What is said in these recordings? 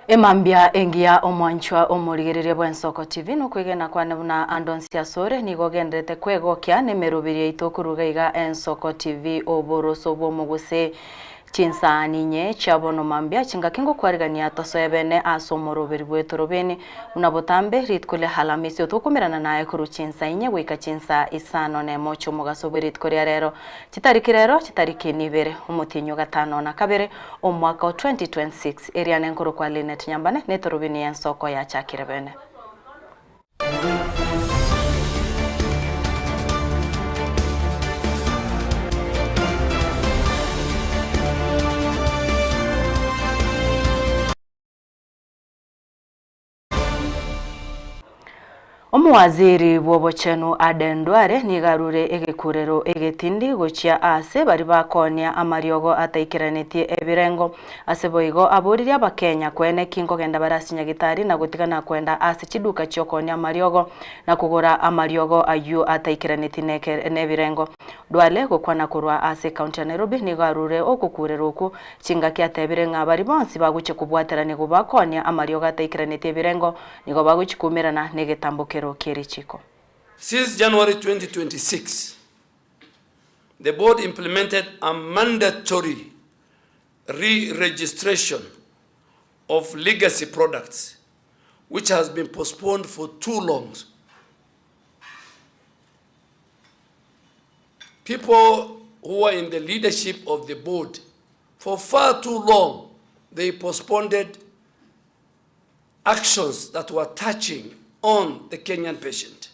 Emambia engia omwanchwa omurigereria bwa Ensoko TV nukwigena kwane buna andonsia sore nigogendete kwegokia nemerubiria itokuruga iga Ensoko TV oboroso bwo muguse chinsani nye chabono mambia chingakingo kwarigania tosoya bene asomoroberi bwe Etorobini unabotambe ritkole halamisi otokumirana naye kuru chinsa inye wika chinsa isano ne mocho mugaso bweritkoria rero chitariki nibere umutinyo gatano na kabere omwaka 2026 area nenkuru kwa Linet Nyambane Etorobini Ensoko ya chakire bene. Omuwaziri bwobochenu adendware nigarure egekurero egetindi gochia ase bari bakonia amariogo ataikiranĩtie ebirengo ase boigo aburiria abakenya kwene kingo genda barasinya gitari na gutigana kwenda ase chiduka chiokonia amariogo na kugura amariogo ayu ataikiranĩtie nebirengo dwale gukwana kurwa ase county ya Nairobi nigarure okukurero oku chinga kiatebirenga bari bonsi baguche kubwatera nigo bakonia amariogo ataikiranĩtie ebirengo nigo baguchikumirana negetambukero. Since January 2026, the board implemented a mandatory re-registration of legacy products, which has been postponed for too long. People who are in the leadership of the board, for far too long, they postponed actions that were touching on the Kenyan patient.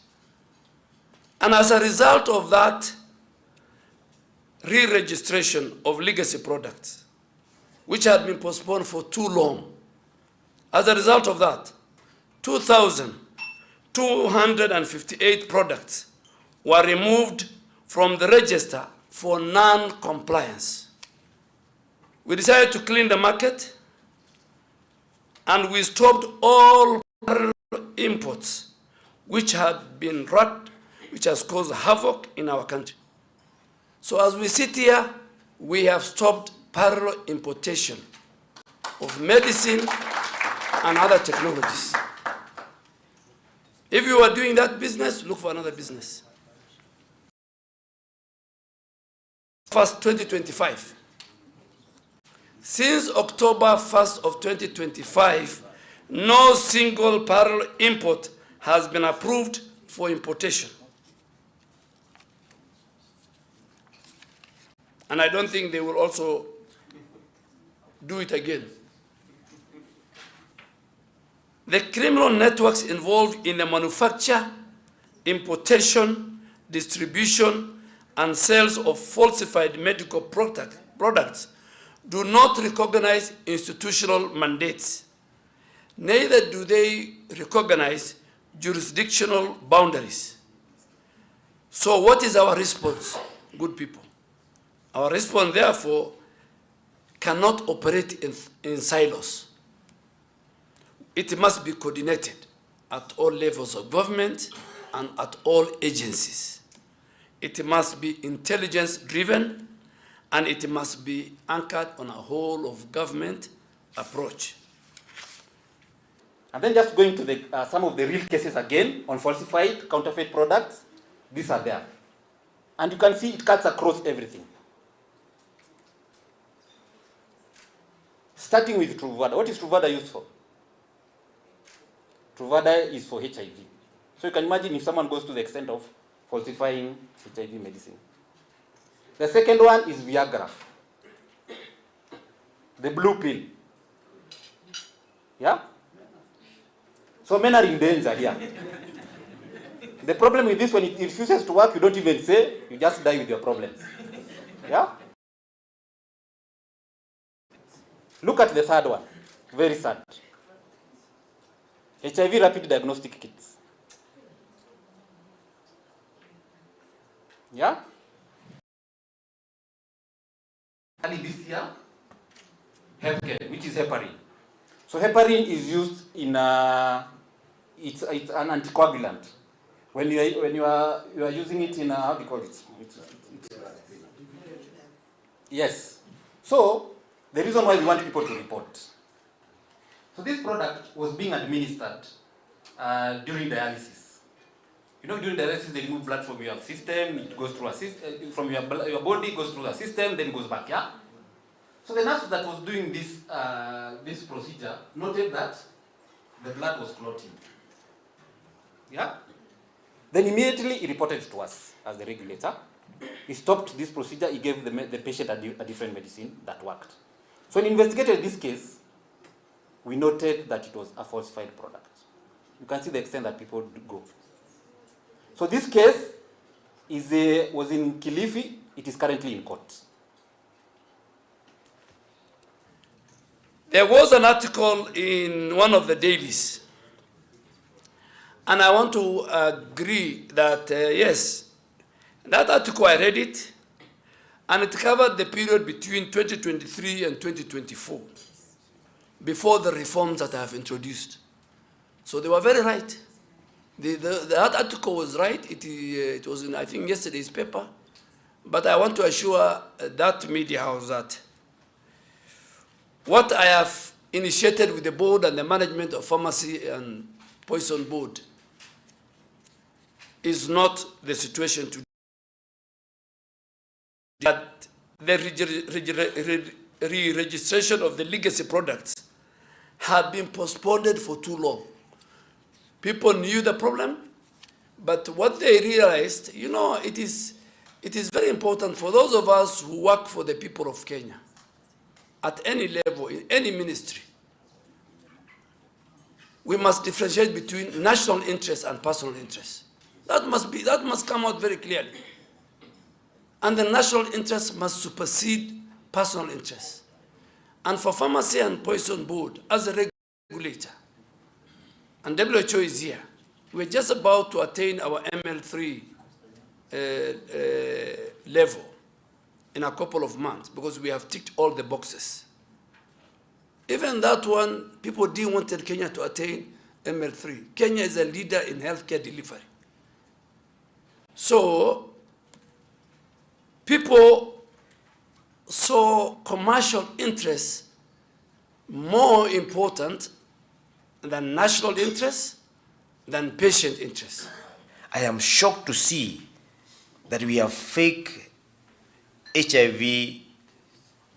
And as a result of that re-registration of legacy products, which had been postponed for too long, as a result of that, 2,258 products were removed from the register for non-compliance. We decided to clean the market, and we stopped all imports which had been which has caused havoc in our country. So as we sit here, we have stopped parallel importation of medicine and other technologies. If you are doing that business, look for another business. 1st, 2025. Since October 1st of 2025, no single parallel import has been approved for importation. And I don't think they will also do it again. The criminal networks involved in the manufacture, importation, distribution, and sales of falsified medical products do not recognize institutional mandates. Neither do they recognize jurisdictional boundaries. So what is our response, good people? Our response, therefore, cannot operate in silos. It must be coordinated at all levels of government and at all agencies. It must be intelligence-driven, and it must be anchored on a whole of government approach. And then just going to some of the real cases again on falsified, counterfeit products, these are there. And you can see it cuts across everything. Starting with Truvada. What is Truvada used for? Truvada is for HIV. So you can imagine if someone goes to the extent of falsifying HIV medicine. The second one is Viagra, the blue pill. Yeah? So men are in danger here. The problem with this, when it refuses to work, you don't even say, you just die with your problems. Yeah? Look at the third one. Very sad. HIV rapid diagnostic kits. Yeah? And this year, healthcare, which is heparin. So heparin is used in it's an anticoagulant. When you are using it in how do you call it? Yes. So the reason why we want people to report. So this product was being administered during dialysis. You know, during dialysis, they remove blood from your system, it goes through a system, from your body, goes through the system, then goes back, yeah? So the nurse that was doing this, this procedure noted that the blood was clotting. Yeah? Then immediately he reported to us as the regulator. He stopped this procedure, he gave the patient a different medicine that worked. So when investigated this case, we noted that it was a falsified product. You can see the extent that people go. So this case was in Kilifi, it is currently in court. There was an article in one of the dailies, and I want to agree that, yes, that article, I read it, and it covered the period between 2023 and 2024, before the reforms that I have introduced. So they were very right. That article was right. It was in, I think, yesterday's paper. But I want to assure that media house that what I have initiated with the board and the management of Pharmacy and Poison Board is not the situation today. That the re-registration of the legacy products had been postponed for too long. People knew the problem, but what they realized, you know, it is very important for those of us who work for the people of Kenya, at any level, in any ministry. We must differentiate between national interest and personal interest. That must come out very clearly. And the national interest must supersede personal interest. And for Pharmacy and Poison Board, as a regulator, and WHO is here, we're just about to attain our ML3 level in a couple of months because we have ticked all the boxes. Even that one, people didn't want Kenya to attain ML3. Kenya is a leader in healthcare delivery. So people saw commercial interests more important than national interests, than patient interests. I am shocked to see that we have fake HIV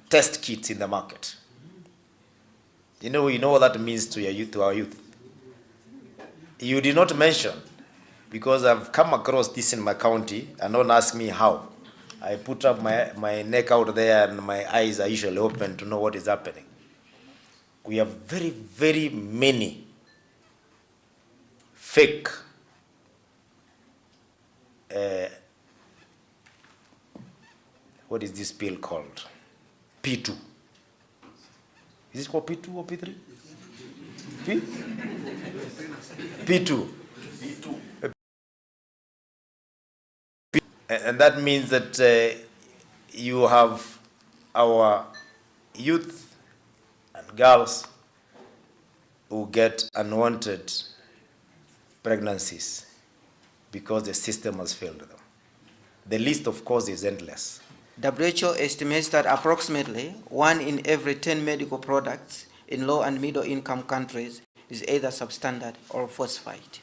test kits in the market. You know what that means to your youth, to our youth. You did not mention, because I've come across this in my county, and don't ask me how. I put up my neck out there and my eyes are usually open to know what is happening. We have very, very many fake what is this pill called? P2. Is it called P2 or P3? P2. And that means that you have our youth and girls who get unwanted pregnancies because the system has failed them. The list, of course, is endless. WHO estimates that approximately 1 in every 10 medical products in low and middle income countries is either substandard or falsified.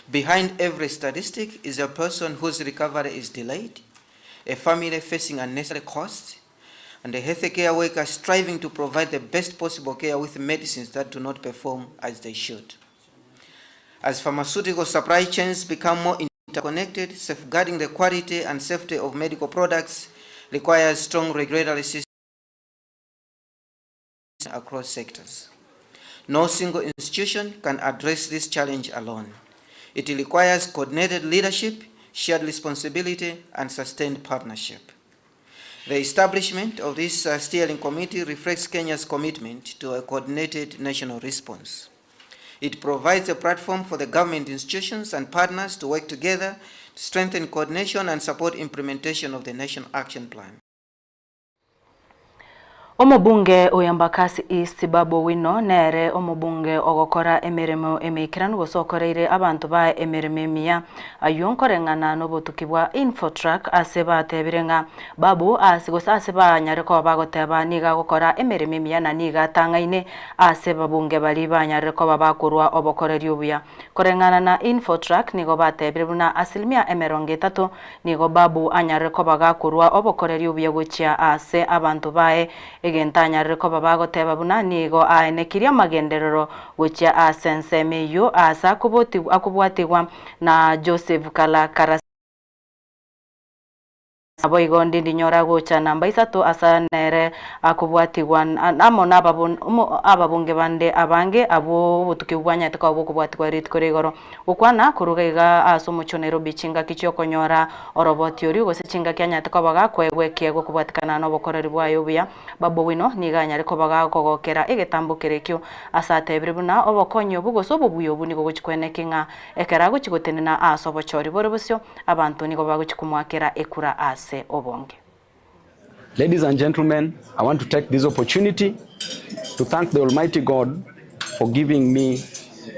Behind every statistic is a person whose recovery is delayed, a family facing unnecessary costs, and a healthcare worker striving to provide the best possible care with medicines that do not perform as they should. As pharmaceutical supply chains become more interconnected, safeguarding the quality and safety of medical products requires strong regulatory systems across sectors. No single institution can address this challenge alone. It requires coordinated leadership, shared responsibility, and sustained partnership. The establishment of this steering committee reflects Kenya's commitment to a coordinated national response. It provides a platform for the government institutions and partners to work together to strengthen coordination and support implementation of the National Action Plan. Omobunge oyambakasi East Babu Wino nere omobunge ogokora emirimo emikiranu gosokoreire abantu ba emirimo mia ayonkorengana nobutukibwa Infotrack aseba tebirenga Babu asigosa aseba nyareko bagoteba niga gokora emirimo mia na niga tangaine aseba bunge bali banyareko babakurwa obokoreri obuya korengana na Infotrack nigo batebiruna asilimia 30 nigo Babu anyareko bagakurwa obokoreri obuya gochia ase abantu bae egentanya reko babagoteba buna nigo aenekiria magenderero gochia asensemeyo asa akubwatigwa na Joseph Kala aboigondi ndinyora gocha namba 3 asa nere akubwatigwa amo ababunge bande abange abo butukibwanya tekabo kubwatigwa rit koregoro ukwana kurugaiga asomucho Nairobi chinga kichokonyora oroboti ori gosechinga kyanya tekabaga kwegwe kiego kubwatikana no bokoreri bwayo buya Babu Wino niganya reko baga kogokera egetambukerekyo asa tebribuna obokonyo bugoso bubuyo bunigo gochikwenekinga ekerago chigotenena asobochori borobosyo abantu nigo bagochikumwakera ekura ase obonge. Ladies and gentlemen, I want to take this opportunity to thank the Almighty God for giving me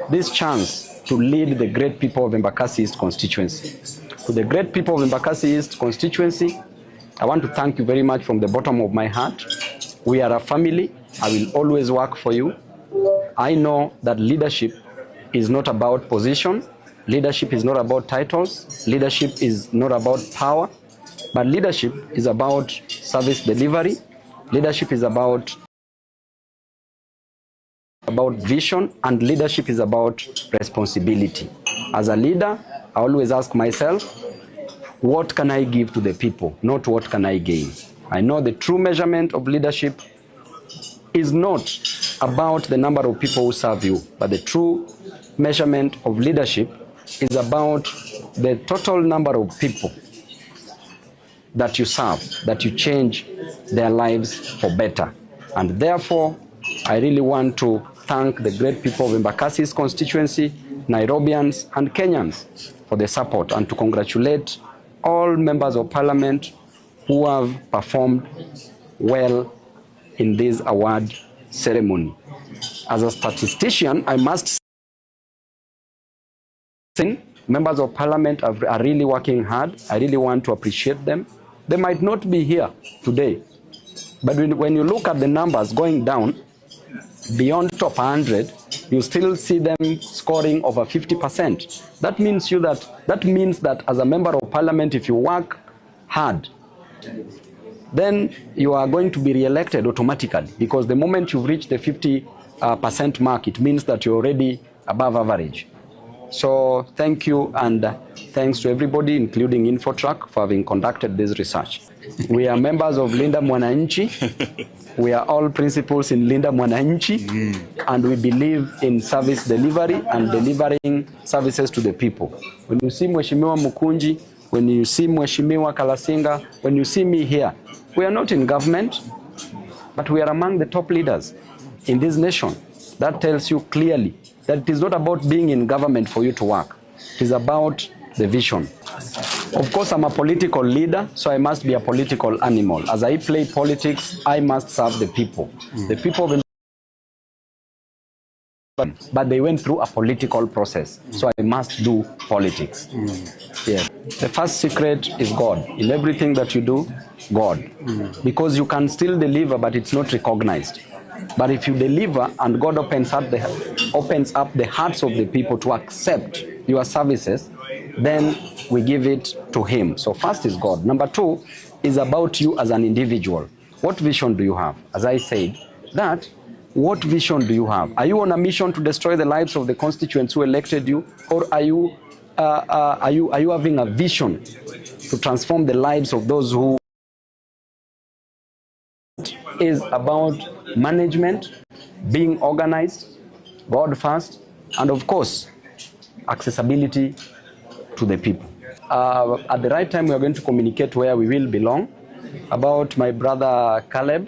this chance to lead the great people of Embakasi East constituency. To the great people of Embakasi East constituency, I want to thank you very much from the bottom of my heart. We are a family. I will always work for you. I know that leadership is not about position. Leadership is not about titles. Leadership is not about power. But leadership is about service delivery. Leadership is about vision, and leadership is about responsibility. As a leader, I always ask myself, what can I give to the people, not what can I gain? I know the true measurement of leadership is not about the number of people who serve you, but the true measurement of leadership is about the total number of people that you serve, that you change their lives for better. And therefore, I really want to thank the great people of Embakasi's constituency, Nairobians and Kenyans for the support, and to congratulate all members of parliament who have performed well in this award ceremony. As a statistician, I must say members of parliament are really working hard. I really want to appreciate them. They might not be here today, but when you look at the numbers going down beyond top 100, you still see them scoring over 50%. That means that as a member of parliament, if you work hard, then you are going to be re-elected automatically, because the moment you've reached the 50% mark, it means that you're already above average. So thank you, and thanks to everybody, including Infotrack, for having conducted this research. We are members of Linda Mwananchi. We are all principals in Linda Mwananchi, and we believe in service delivery and delivering services to the people. When you see Mheshimiwa Mukunji, when you see Mheshimiwa Kalasinga, when you see me here, we are not in government, but we are among the top leaders in this nation. That tells you clearly that it is not about being in government for you to work. It is about the vision. Of course, I'm a political leader, so I must be a political animal. As I play politics, I must serve the people. The people of but they went through a political process, so I must do politics. Yeah. The first secret is God. In everything that you do, God. Because you can still deliver, but it's not recognized. But if you deliver and God opens up the hearts of the people to accept your services, then we give it to Him. So first is God. Number 2 is about you as an individual. What vision do you have? As I said, what vision do you have? Are you on a mission to destroy the lives of the constituents who elected you, or are you having a vision to transform the lives of those who? Is about management, being organized, God first, and of course, accessibility to the people. At the right time, we are going to communicate where we will belong. About my brother Caleb,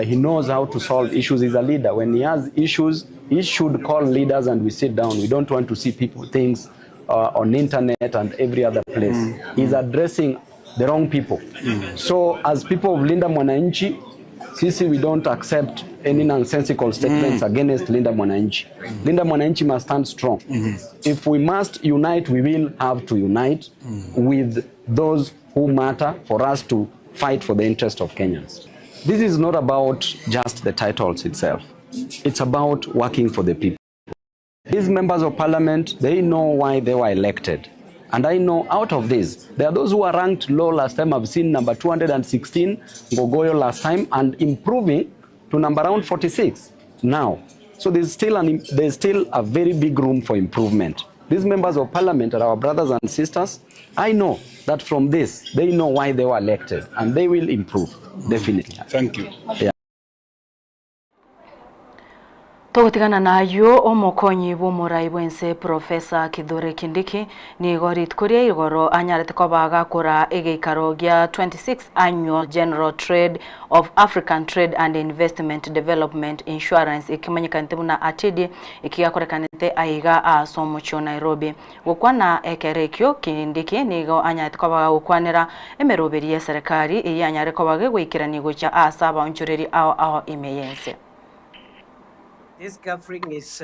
he knows how to solve issues. He's a leader. When he has issues, he should call leaders and we sit down. We don't want to see things on internet and every other place. He's addressing the wrong people. So as people of Linda Mwananchi, Sisi, we don't accept any nonsensical statements against Linda Mwananchi. Linda Mwananchi must stand strong. If we must unite, we will have to unite with those who matter for us to fight for the interest of Kenyans. This is not about just the titles itself. It's about working for the people. These members of parliament, they know why they were elected. And I know out of this, there are those who are ranked low last time. I've seen number 216, Ngogoyo last time, and improving to number around 46 now. So there's still a very big room for improvement. These members of parliament are our brothers and sisters. I know that from this, they know why they were elected, and they will improve, definitely. Thank you. Yeah. Tugutigana nayo omokonyi bw'omurai bwense Profesa Kithure Kindiki ni igori kuria igoro anyarete kobaga kura egeikaro gya 26th Annual General Trade of African Trade and Investment Development Insurance ikimanyikante buna atidi ikigakorekanite aiga asomucho Nairobi gukwana ekerekyo Kindiki nigo anyarete kobaga gukwanira emeroberi ya serikali iyanyare kobaga gwikiranigo cha asaba onchureri aho imeyense. This gathering is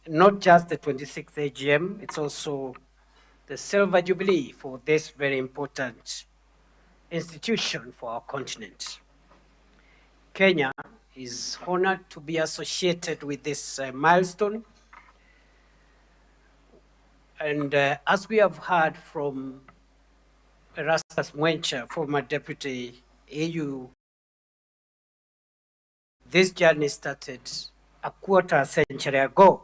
not just the 26th AGM, it's also the Silver Jubilee for this very important institution for our continent. Kenya is honored to be associated with this milestone. And as we have heard from Erastus Mwencha, former Deputy AU, this journey started a quarter century ago,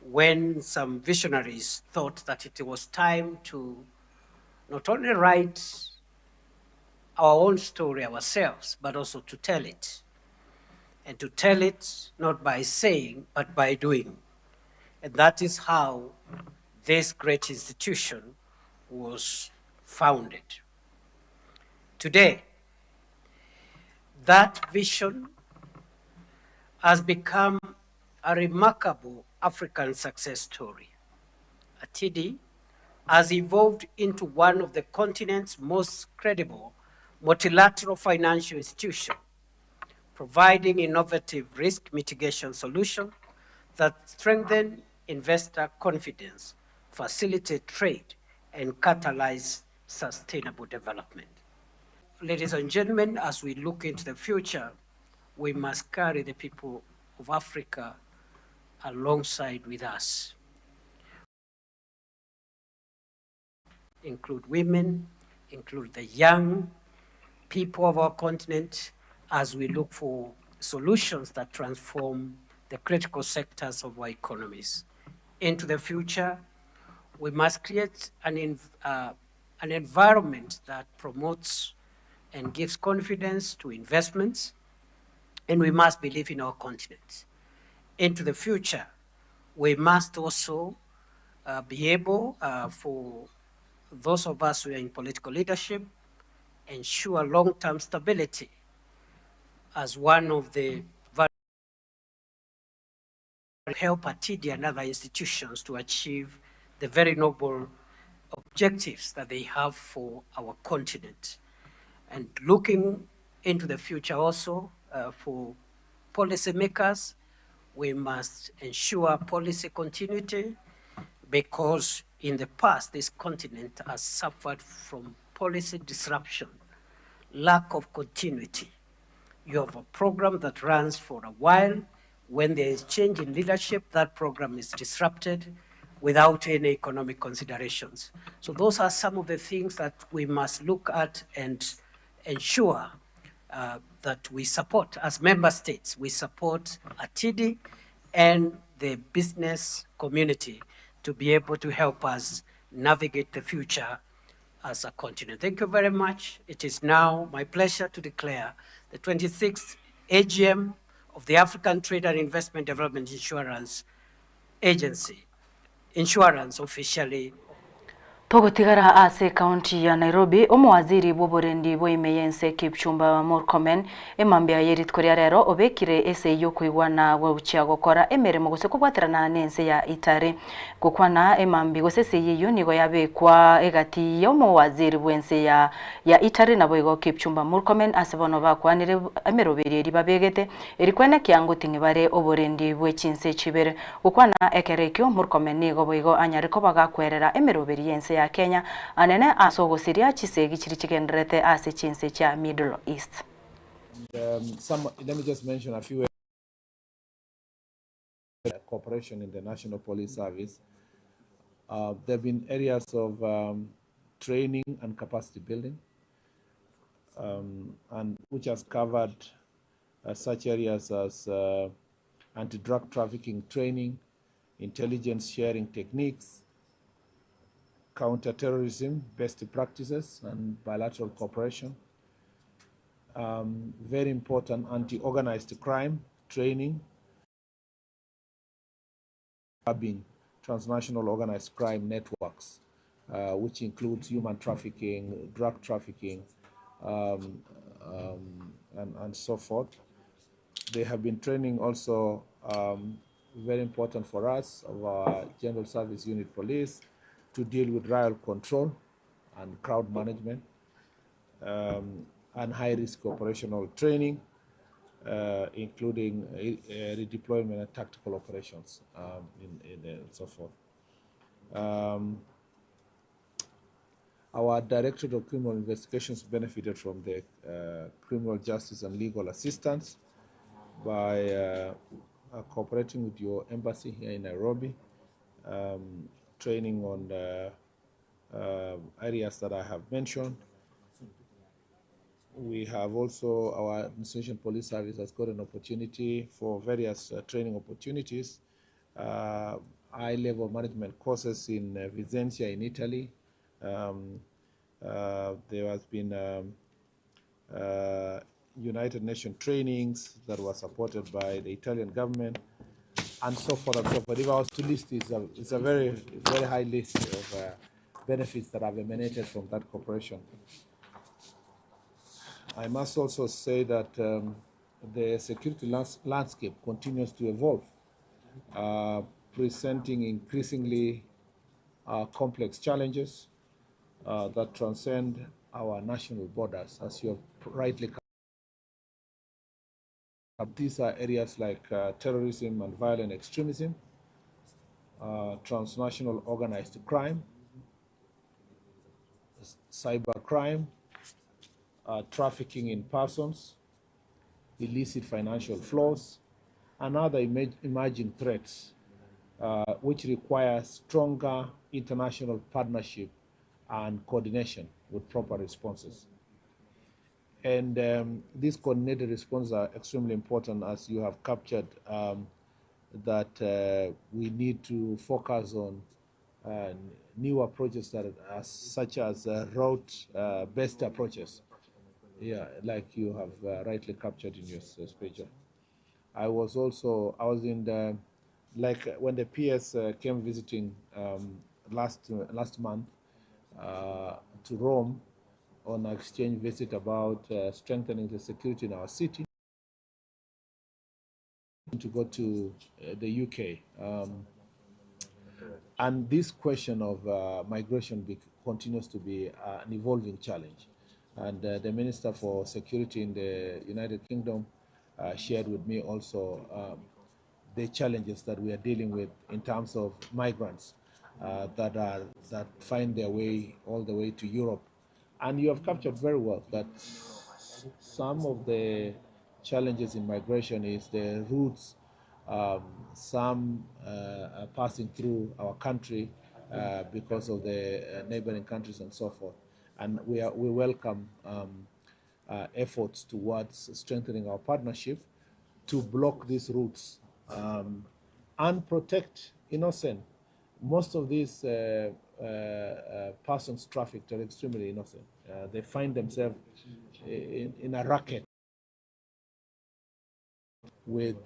when some visionaries thought that it was time to not only write our own story ourselves, but also to tell it. And to tell it not by saying, but by doing. And that is how this great institution was founded. Today, that vision has become a remarkable African success story. ATIDI has evolved into one of the continent's most credible multilateral financial institutions, providing innovative risk mitigation solutions that strengthen investor confidence, facilitate trade, and catalyze sustainable development. Ladies and gentlemen, as we look into the future, we must carry the people of Africa alongside with us. Include women, include the young people of our continent as we look for solutions that transform the critical sectors of our economies. Into the future, we must create an environment that promotes and gives confidence to investments, and we must believe in our continent. Into the future, we must also be able, for those of us who are in political leadership, ensure long-term stability as one of the help ATIDI and other institutions to achieve the very noble objectives that they have for our continent. And looking into the future also, for policymakers, we must ensure policy continuity, because in the past, this continent has suffered from policy disruption, lack of continuity. You have a program that runs for a while. When there is change in leadership, that program is disrupted without any economic considerations. So those are some of the things that we must look at and ensure that we support. As member states, we support ATIDI and the business community to be able to help us navigate the future as a continent. Thank you very much. It is now my pleasure to declare the 26th AGM of the African Trade and Investment Development Insurance Agency, insurance officially. Togotigara ase kaunti ya Nairobi omwaziri bw'oburendi bw'oimeye Enseke Kipchumba Murkomen emambia yerit koria rero obekire ese yokwigwana gwa gukora emeremo gose kubwaterana n'ense ya Itare gukwana emambi gose se yeyo nigo yabekwa egati y'omwaziri bw'ense ya Itare nabo igo Kipchumba Murkomen asebono bakwanire emeroberi babegete erikwene kyango tingibare oburendi bw'echinse chibere gukwana ekerekyo Murkomen nigo boigo anyariko bagakwerera emeroberi yense ya Kenya anene asogosiria chisegi chiri chigenderete ase chinse cha Middle East. Let me just mention a few cooperation in the National Police Service. There have been areas of training and capacity building, and which has covered such areas as anti-drug trafficking training, intelligence sharing techniques, counter-terrorism, best practices, and bilateral cooperation. Very important, anti-organized crime training, transnational organized crime networks, which includes human trafficking, drug trafficking, and so forth. They have been training also, very important for us, of our General Service Unit Police, to deal with riot control and crowd management, and high-risk operational training, including redeployment and tactical operations, and so forth. Our Directorate of Criminal Investigations benefited from the criminal justice and legal assistance by cooperating with your embassy here in Nairobi, training on the areas that I have mentioned. We have also, our Administration Police Service has got an opportunity for various training opportunities, high-level management courses in Vicenza in Italy. There has been United Nations trainings that were supported by the Italian government, and so forth and so forth. If I was to list, it's a very, very high list of benefits that have emanated from that cooperation. I must also say that the security landscape continues to evolve, presenting increasingly complex challenges that transcend our national borders, as you have rightly covered. These are areas like terrorism and violent extremism, transnational organized crime, cybercrime, trafficking in persons, illicit financial flows, and other emerging threats, which require stronger international partnership and coordination with proper responses. And these coordinated responses are extremely important, as you have captured, that we need to focus on new approaches that are such as route-based approaches. Yeah, like you have rightly captured in your speech. I was in the, like when the PS came visiting last month to Rome on an exchange visit about strengthening the security in our city, to go to the UK. And this question of migration continues to be an evolving challenge. And the Minister for Security in the United Kingdom shared with me also the challenges that we are dealing with in terms of migrants that find their way all the way to Europe. And you have captured very well that some of the challenges in migration is the routes, some passing through our country because of the neighboring countries and so forth. And we welcome efforts towards strengthening our partnership to block these routes and protect innocent. Most of these persons trafficked are extremely innocent. They find themselves in a racket with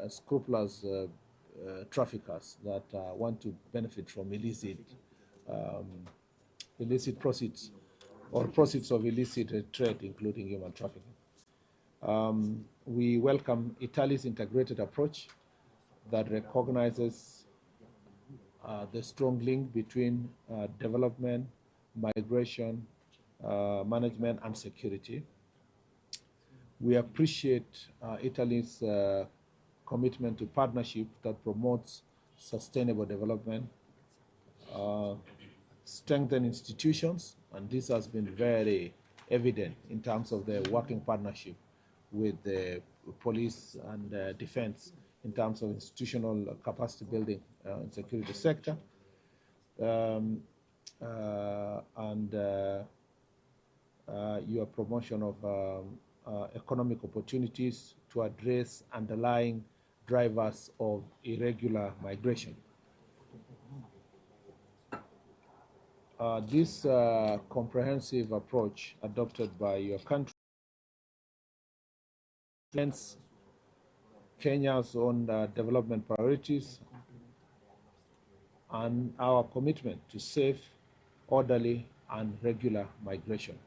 scrupulous traffickers that want to benefit from illicit illicit proceeds or proceeds of illicit trade, including human trafficking. We welcome Italy's integrated approach that recognizes the strong link between development, migration, management, and security. We appreciate Italy's commitment to partnership that promotes sustainable development, strengthen institutions, and this has been very evident in terms of the working partnership with the police and defense in terms of institutional capacity building in security sector. Your promotion of economic opportunities to address underlying drivers of irregular migration. This comprehensive approach adopted by your country represents Kenya's own development priorities and our commitment to safe, orderly, and regular migration.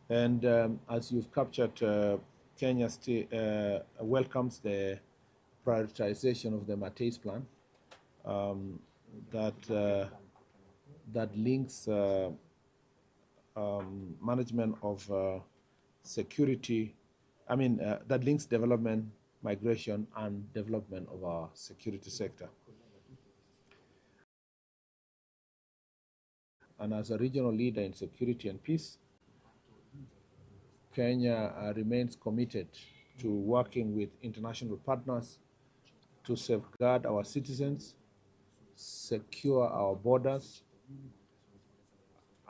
And as you've captured, Kenya welcomes the prioritization of the Matei's plan that links management of security, that links development, migration, and development of our security sector. And as a regional leader in security and peace, Kenya remains committed to working with international partners to safeguard our citizens, secure our borders,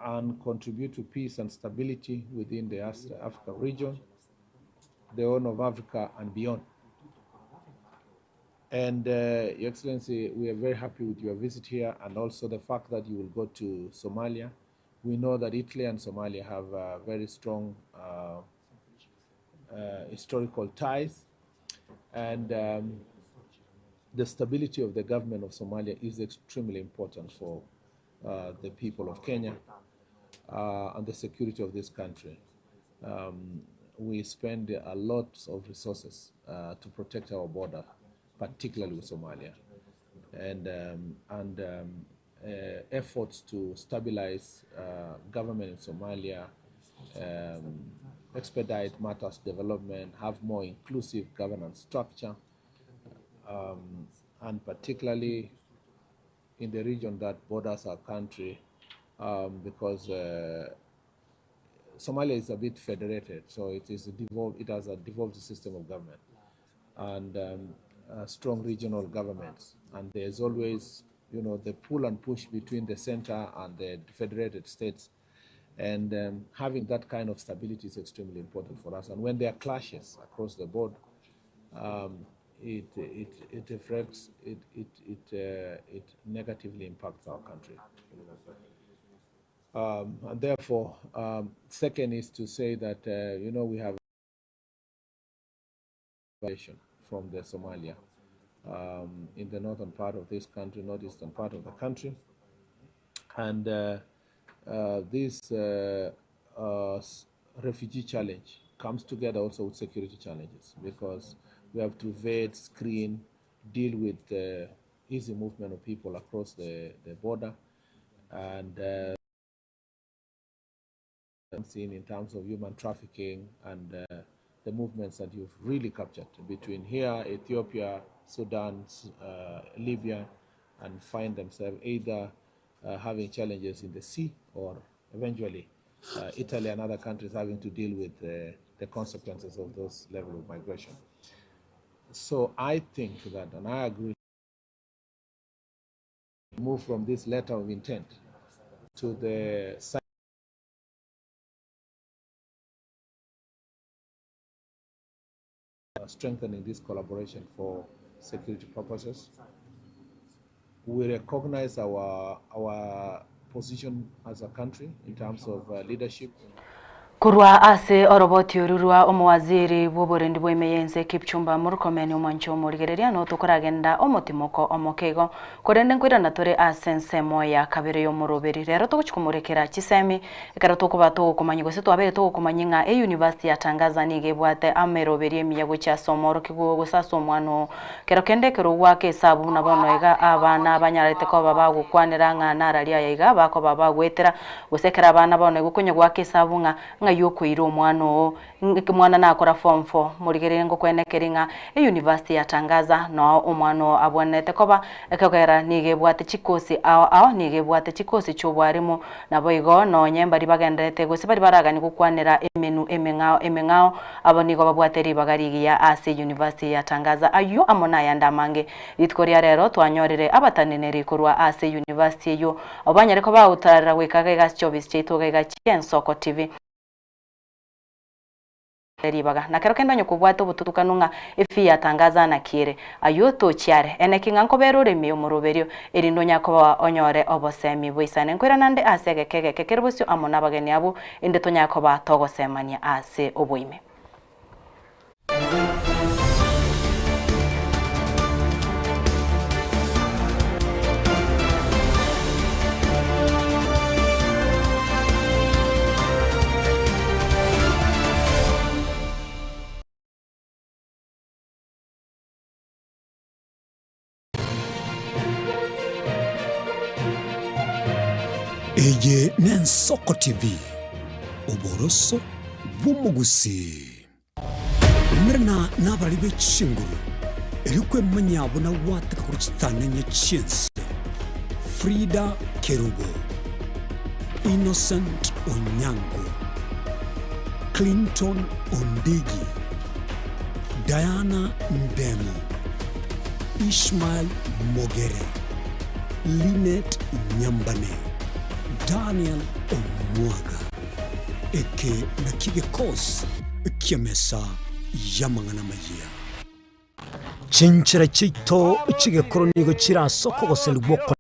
and contribute to peace and stability within the Africa region, the Horn of Africa, and beyond. And Your Excellency, we are very happy with your visit here, and also the fact that you will go to Somalia. We know that Italy and Somalia have very strong historical ties, and the stability of the government of Somalia is extremely important for the people of Kenya and the security of this country. We spend a lot of resources to protect our border, particularly with Somalia, and efforts to stabilize government in Somalia, expedite matters development, have more inclusive governance structure, and particularly in the region that borders our country, because Somalia is a bit federated, so it has a devolved system of government and strong regional governments, and there's always, the pull and push between the center and the federated states, and having that kind of stability is extremely important for us. And when there are clashes across the board, it affects, it negatively impacts our country. And therefore, second is to say that we have from the Somalia in the northern part of this country, northeastern part of the country, and this refugee challenge comes together also with security challenges, because we have to vet, screen, deal with easy movement of people across the border, and seen in terms of human trafficking and the movements that you've really captured between here, Ethiopia, Sudan, Libya, and find themselves either having challenges in the sea, or eventually Italy and other countries having to deal with the consequences of those level of migration. So I think that, and I agree, move from this letter of intent to the strengthening this collaboration for security purposes. We recognize our position as a country in terms of leadership. Kurwa ase oroboti ururwa omwaziri bw'oburendi bw'emeyenze Kipchumba Murkomen omwancho omurigereria no tukoragenda omotimoko omokego korende nkwirana tore asensemo ya kabere yo muroberi rero tuguchikumurekera chisemi ekara tukuba tukumanya gose twabere tukumanyinga university ya Tanzania gebwate ameroberi emiyago cha somoro kigo gosaso omwano kero kende kero wake sabu na bono ega abana banyarete ko baba gukwanira ngana ralia yiga bako baba gwetera gosekera abana bono gukunya gwake sabu nga yokwiro mwana nakora form 4 murigerere ngo kwenekeringa university ya Tangaza no omwano abonete koba ekagera nigebwate chikosi aho nigebwate chikosi cyobwarimo nabo igo no nyembari bagendete gose bari baragani gukwanira emenu emengao abo nigo babwateri bagarigiya ase university ya Tangaza ayo amona yandamange litkoria rero twanyorere abataneneri kurwa ase university yo abanyare ko bawutarara wekaga gascyobis cyitoga Ensoko TV ribaga nakero kenda nyokubwata obututukanunga efi ya Tangaza na kire ayoto cyare enekinga nkobero remi omuroberio erindo nyakoba onyore obosemi bwisane nkwera nande asege kege kekerbusyo amona bageni abo ende tonyakoba togosemania ase oboime Eye Ensoko TV oboroso bw'omugusi mrena nabali b'ekishinguru erikwe manyabo na wataka kuri kitanenye chinsi Frida Kerubo, Innocent Onyango, Clinton Ondigi, Diana Ndemo, Ishmael Mogere, Linet Nyambane, Daniel Omwaga, eke na kigekos kiamesa yamangana magia. Chinchira chito chigekoro nigo chirasoko goseluboko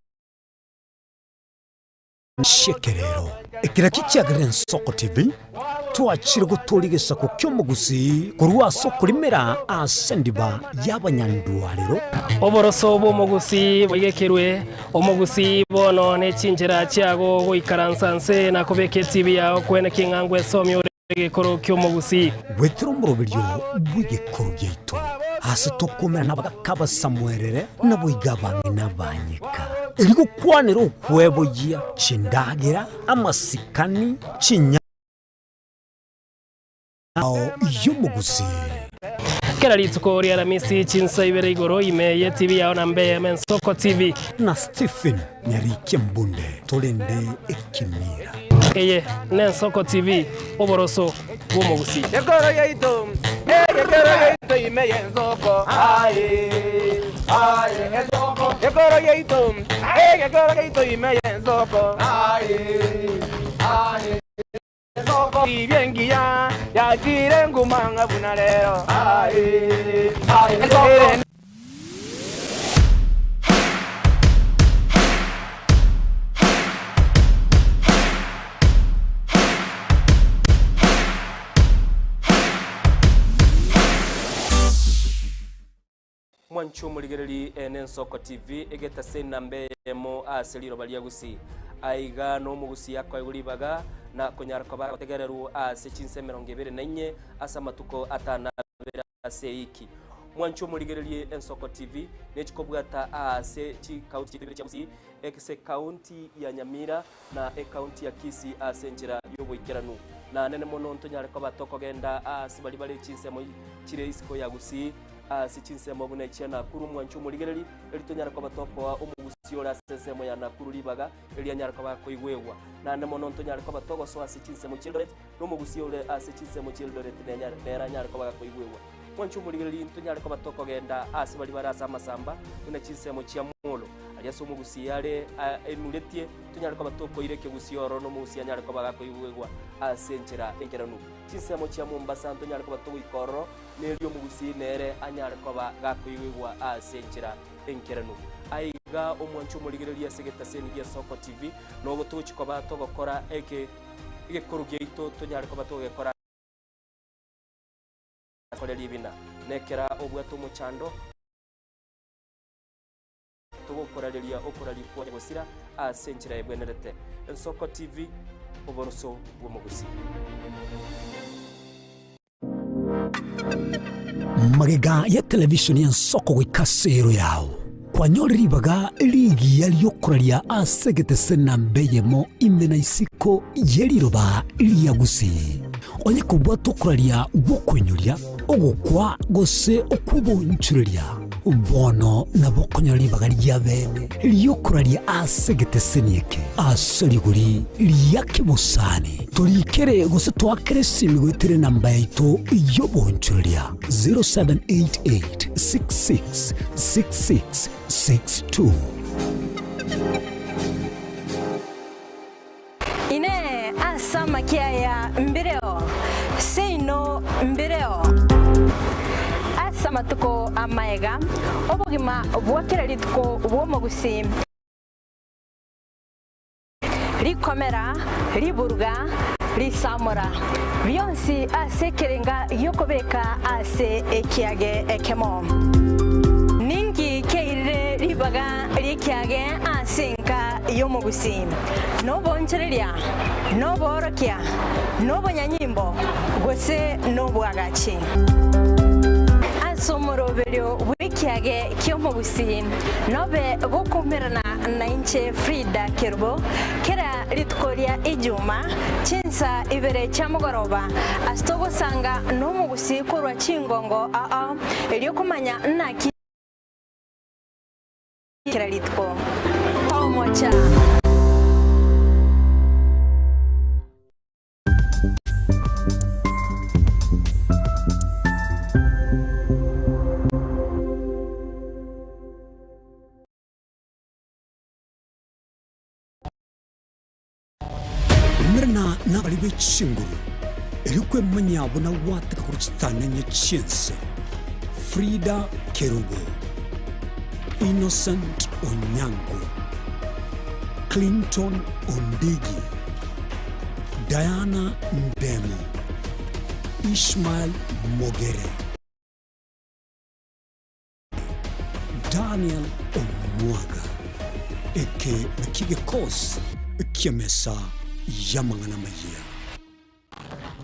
shekerero. Ekira kichagire Ensoko TV twachire gutorigesa ku kyomugusi kurwa soko limera asendiba y'abanyandwarero oboroso bw'omugusi bwegekerwe omugusi bono nechinjira cyago goikaransanse nakobeke TV yawo kwene kingangwe somyo gegekoro kyomugusi wetero murobiryo bw'igekoro gyeito hasi tokomera nabagakaba samwerere naboigabane nabanyika eriko kwanero okwebogia chindagira amasikani chinya y'omugusi kera litsuko ria ramisi chinsa ibere igoro imeye TV yawo na mbe Ensoko TV na Stephen Nyarike Mbunde tolende ekimira eye Ensoko TV oboroso bw'omugusi Yegoro yeito imeye Ensoko Ensoko Yegoro yeito imeye Ensoko Ensoko ibiengia yakire ngumanga bunalero Ensoko mwancho muligereri Ensoko TV egeta senambe mo aseliro baliagusi aiga no mugusi yakwa uribaga na konyarako bategereru ase chinse 24 asa matuko atana ase iki mwancho muligereri Ensoko TV nechikobwata ase chi county y'Busi ekse county ya Nyamira na county ya Kisi ase njira yoboikeranu na nene mono ntonyarako batoko genda ase bali bali chinse mo chire isiko yagusi sichinsemo bune cyana kuru mwancho muligereri elitonyara kwa batoko omugusi ora sesemo ya nakuru libaga elianyara kwa bakoigwewa na nemono ntonyara kwa batoko so asichinsemo childoret no mugusi ore asichinsemo childoret nera nyara kwa bakoigwewa mwancho muligereri ntonyara kwa batoko genda asibali barasa masamba una chinsemo chia mulo aliaso mugusi yale emuletie tonyara kwa batoko ireke gusi oro no mugusi anyara kwa bakoigwewa asenchera enkeranu chinsemo chia Mombasa ntonyara kwa batoko ikoro nelio mugusi nere anyara kwa gakoigwewa asenchera enkeranu aiga omwancho muligereri asegeta seni ya Soko TV no gotuchi kwa batoko kora eke igikuru gito tonyare ko batogekora kore libina nekera obwato muchando tugukorariria okorarikwa gusira asenjira ebwenerete Ensoko TV oboroso bw'omugusi magega ya televishoni ya Ensoko gwikasero yao kwanyoriribaga ligi yaliyokuraria asegete sena mbeyemo imena isiko yeriroba liyagusi onye kubwa tokuraria gukwenyuria ogukwa gose okubonchuria bono nabokonyoribaga lyabene liyokuraria asegete senieke aseriguri liyakibusani tulikere gose twakere simigwetere namba yaito yobonchuria 0788666662 ine asama kiaya mbireo seino mbireo asama tuko amaega obugima bwakera lituko bwomugusi likomera liburuga lisamura byonsi asekerenga yokobeka ase ekiage ekemo ningi keire libaga likiage asenka yomugusi nobonchereria noborokia nobonyanyimbo gose nobwagachi asomoroberio wikiage kyomugusi nobe gokomerana na inche Frida Kerbo kera litkoria ijuma chinsa ibere chamugoroba astogo sanga nomugusi korwa chingongo eliokumanya naki kera litko tomocha mrna na balibe chinguru elikwe manyabo na wataka kuchitana nye chinsa Frida Kerubo, Innocent Onyango, Clinton Ondigi, Diana Ndemo, Ishmael Mogere, Daniel Omwaga, eke nakige kos kiamesa yamangana maya.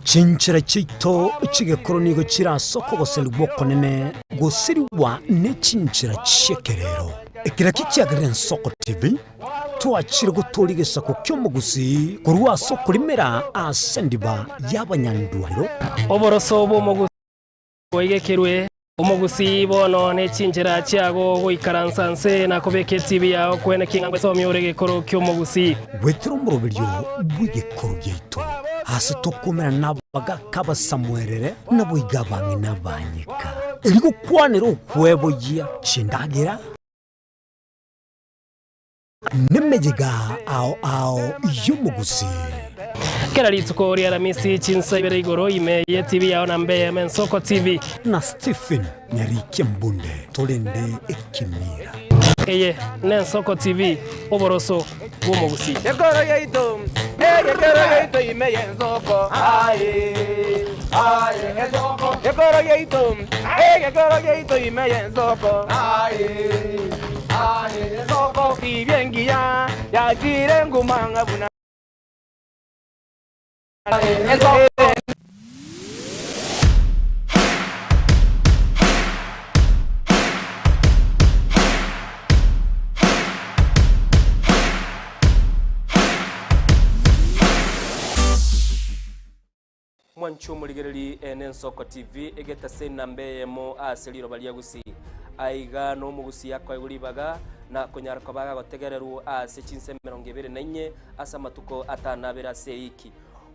Chinchira chito chigekoronigo chira soko goselwa konene gosiriwa ne chinchira chekerero ekira kicyagire Ensoko TV twachire gutorigesa ko kyomugusi kurwa soko limera asendiba yabanyandwiro oboroso bw'omugusi oigekerwe omugusi bono ne chinchira chiago goikaransanse na kobeke TV yao kwene kingangwe somyore gekoro kyomugusi wetero murobiryo bwigekoro gyeito hasi tokomera nabaga kaba samwerere nabwigabange nabanyika eriko kwanero okwebo ya chindagira nemejega ao yomugusi kera litsuko ria ramisi chinsa ibere igoro imeye TV yao na mbeye Ensoko TV na Stephen Nyambane tolende ekimira eye Ensoko TV oboroso bw'omugusi Yekoro yeito imeye Ensoko Ensoko yekoro yeito imeye Ensoko Ensoko ibyengia yakire ngumanga buna mwanchu muligereri Ensoko TV egeta sena mbeyemo aseliro baliagusi aiga no mugusi yakwa iguribaga na konyarako baga gotegereru ase chinse 24 asa matuko atanabera seiki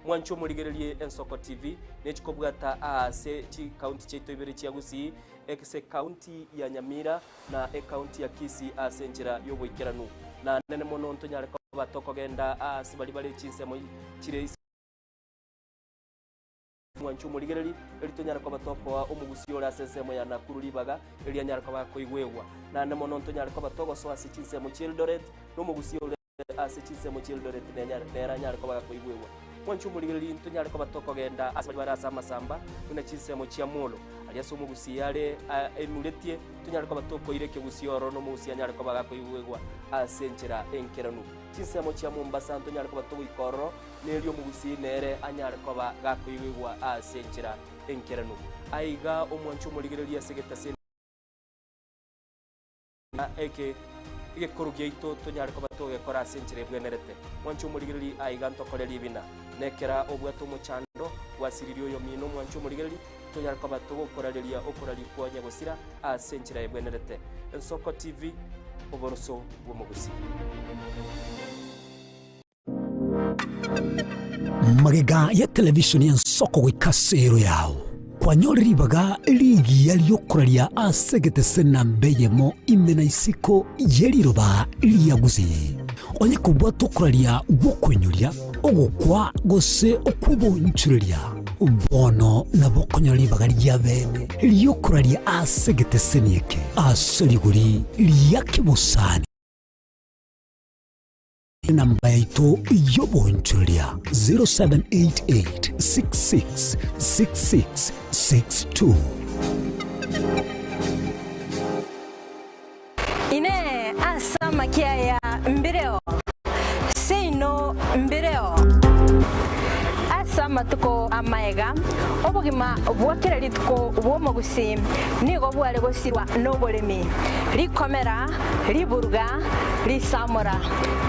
mwanchu muligereri Ensoko TV nechikobwata ase chi county cheto ibere chiagusi ekse county ya Nyamira na county ya Kisii ase njira yoboikeranu na nene mono ntonyarako batoko genda ase bali chinse mo chire mwanchu muligereri elitonyara kwa batoko wa omugusi ora sesemo ya Nakuru libaga elianyara kwa koigwegwa na nemo nontonyara kwa batoko so asichinse mu Childoret no mugusi ora asichinse mu Childoret nenyara kwa koigwegwa mwanchu muligeli tunyale ko batoko genda asabali barasa masamba una chinsemo chia mulo aliaso mugusiyale emuletie tunyale ko batoko ireke gusioro no musiyanyale ko bagako iwegwa asenchera enkeranu chinsemo chia Mombasa tunyale ko batoko ikoro nelio mugusinere anyale ko bagako iwegwa asenchera enkeranu aiga omwanchu muligeli asegeta sen eke korugeito tunyale ko batoge kora senchire bwenerete mwanchu muligeli aiganto koreli bina nekera obwato muchando wasiririo yo mino mwanchu muligeli tunyale ko batogo koralelia okorali kwanya gosira senchire bwenerete Ensoko TV oboroso bwomugusi magega ya televisheni Ensoko gwikasero yao kwanyoribaga ligi yaliyokuralia asegete senambeyemo imena isiko yeriroba liyaguzi onye kubwa tokuralia bokwenyulia ogukwa gose okubonchuria bono na bokonyoribaga lyabene liyokuralia asegete senieke aseliguri liyakibusani namba yaito yobonchuria 0788666662 ine asama kiaya mbireo seino mbireo asama tuko amaega obugima bwakira lituko bwomugusi nigo bwale gosirwa nobolemi likomera liburuga lisamura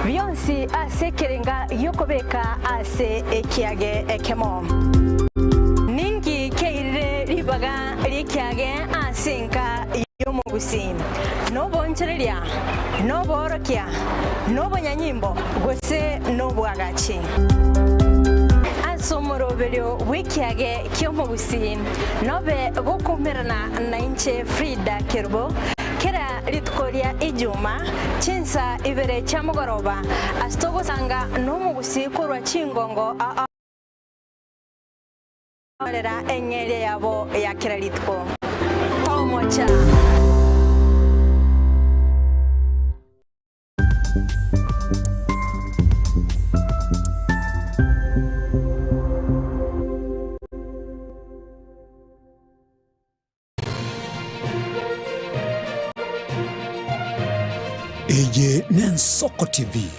byonsi asekerenga yokobeka ase ekiage ekemo ningi keire libaga likiage asenka yomugusi nobonchereria noborokia nobonyanyimbo gose nobwagachi somorobelio wikiage kyomugusi nobe gokumerana na inche Frida Kerbo kera litkoria ijuma chinsa ibere chamugoroba astogo sanga nomugusi kurwa chingongo alera engere yabo ya kera litko tomocha Eye Ensoko TV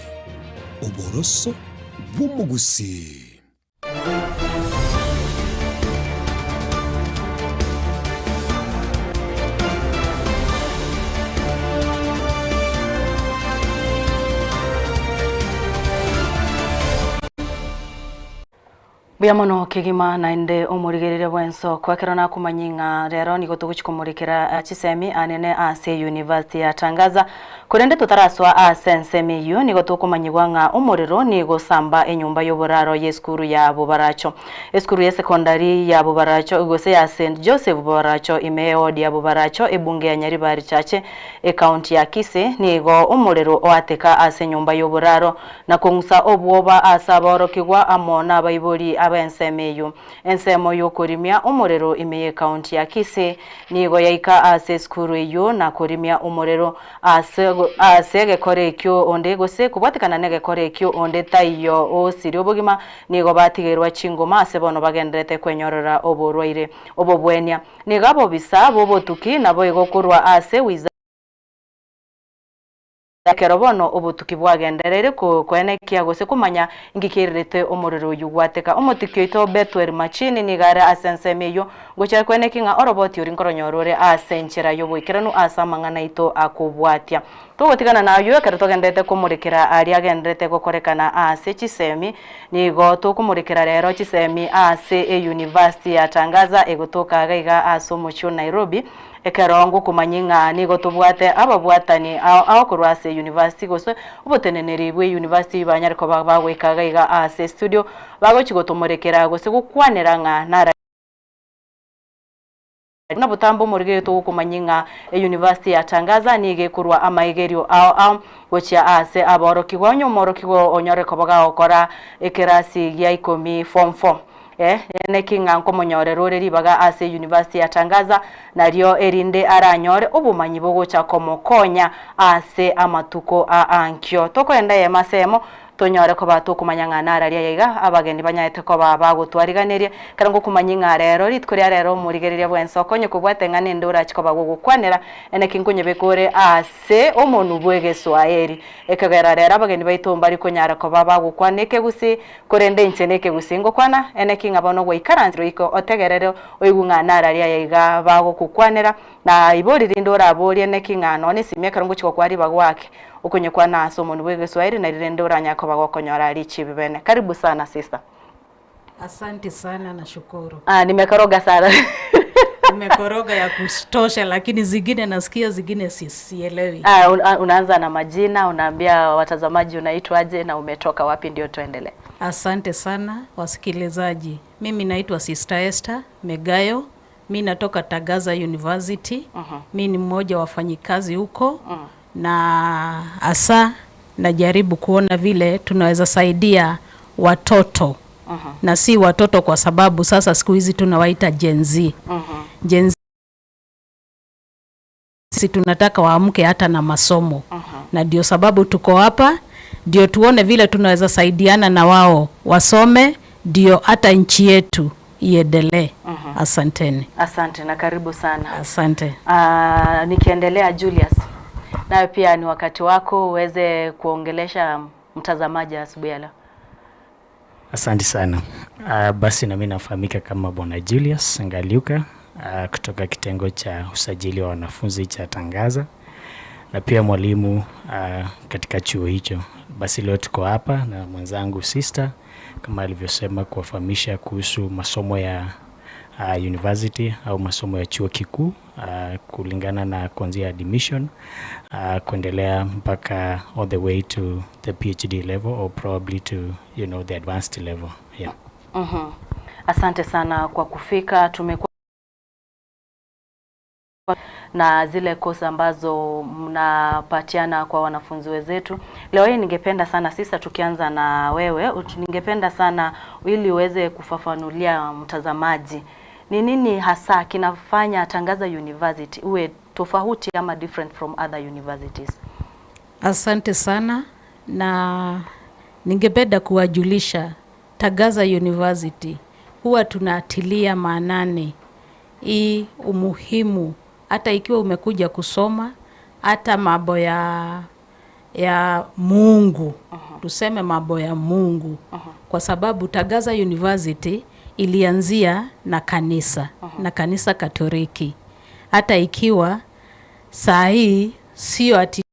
oboroso bw'omugusi. Biamono kigima nainde omurigerere bw'Ensoko akirona kumanyinga rero nigo tuguchikumurikira chisemi anene ase university yatangaza kurende tutaraswa asensemi yo nigo tukumanyigwa nga umuriro nigo samba enyumba y'oburaro yeskuru ya Bubaracho eskuru ya secondary ya Bubaracho gose ya St Joseph Bubaracho imeo ya Bubaracho ebunge ya Nyaribari chache county ya Kise nigo umuriro oateka ase nyumba y'oburaro na kungusa obwoba asaborokigwa amona abayibori abensemeyo ensemo yo kurimia umuriro imeye county ya Kise nigo yaika ase skuru yo na kurimia umuriro asege korekyo onde gose kubatikana nege korekyo onde tayo o sirio bugima nigo batigerwa chingoma asebono bagendrete kwenyorora oborwaire obobwenya nigabo bisa bobotuki nabo igokurwa ase wiza kerobono obutuki bwagenderere ko kwenekia gose kumanya ngikirete omuriro yugwateka omutikyo ito betwer machine nigara asensemeyo gocha kwenekinga oroboti uri nkoronyorore asenchera yobwikiranu asamangana ito akubwatia tugotigana nayo kero togendete kumurikira ari agendete gokorekana ase chisemi nigo tukumurikira rero chisemi ase university yatangaza egotoka gaiga asomucho Nairobi ekerongo kumanyinga nigo tubwate ababwatani aho kurwase university gose uboteneneri bwe university banyariko bagwekaga iga ase studio bago chigotomorekera gose gukwaniranga nara na butambo murige to kumanyinga university yatangaza nige kurwa amaigerio ao gochia ase aborokigwa nyomorokigwa onyoreko baga okora ekerasi ya 10 form 4 nekinga nkomonyorero ribaga ase university yatangaza naryo erinde aranyore obumanyi bogocha komokonya ase amatuko a ankyo tokoenda yemasemo tonyore ko batukumanya ng'ana raria yaiga abageni banyaete ko bagutwariganirie kana ngo kumanya ng'arero ritkuria rero murigereria bwa Ensoko nyukubwate ng'ane ndura chiko bagugukwanera ene kingunye bekore ase omonu bwege Swahili ekagera rero abageni baitomba ariko nyara ko bagukwaneke gusi korende incheneke gusingo kwana ene kingabono gwa ikaranziro iko otegerere oigu ng'ana raria yaiga bagukukwanera na ibori rindora abori ene king'ano ni simye karongo chiko kwari bagwake ukunyekwa naso omonu bwege Swahili na rirendora nyako bagokonyora richi bibene. Karibu sana sister. Asante sana na shukuru. Nimekoroga sana. Nimekoroga ya kutosha lakini zingine nasikia zingine sielewi. Unaanza na majina, unaambia watazamaji unaitwaje na umetoka wapi ndio tuendelee. Asante sana wasikilizaji. Mimi naitwa Sister Esther Megayo. Mimi natoka Tagaza University. Mimi ni mmoja wa wafanyikazi huko. Na asa najaribu kuona vile tunaweza saidia watoto. Na si watoto kwa sababu sasa siku hizi tunawaita Gen Z. Gen Z tunataka waamke hata na masomo. Na ndio sababu tuko hapa, ndio tuone vile tunaweza saidiana na wao wasome, ndio hata nchi yetu iendelee. Asanteni. Asante na karibu sana. Asante. Nikiendelea Julius. Na pia ni wakati wako uweze kuongelesha mtazamaji asubuhi leo. Asante sana. Basi na mimi nafahamika kama Bwana Julius Ngaliuka kutoka kitengo cha usajili wa wanafunzi cha Tangaza na pia mwalimu katika chuo hicho. Basi leo tuko hapa na mwenzangu sister kama alivyosema kuwafahamisha kuhusu masomo ya university au masomo ya chuo kikuu kulingana na kuanzia admission kuendelea mpaka all the way to the PhD level or probably to the advanced level. Yeah. Asante sana kwa kufika. Tumekuwa na zile kosa ambazo mnapatiana kwa wanafunzi wetu. Leo hii ningependa sana sisa tukianza na wewe, ningependa sana ili uweze kufafanulia mtazamaji ni nini hasa kinafanya Tangaza University uwe tofauti ama different from other universities. Asante sana na ningependa kuwajulisha Tangaza University huwa tunatilia maanani hii umuhimu hata ikiwa umekuja kusoma hata mambo ya Mungu. Tuseme mambo ya Mungu. Kwa sababu Tangaza University ilianzia na kanisa na kanisa Katoliki. Hata ikiwa saa hii sio ati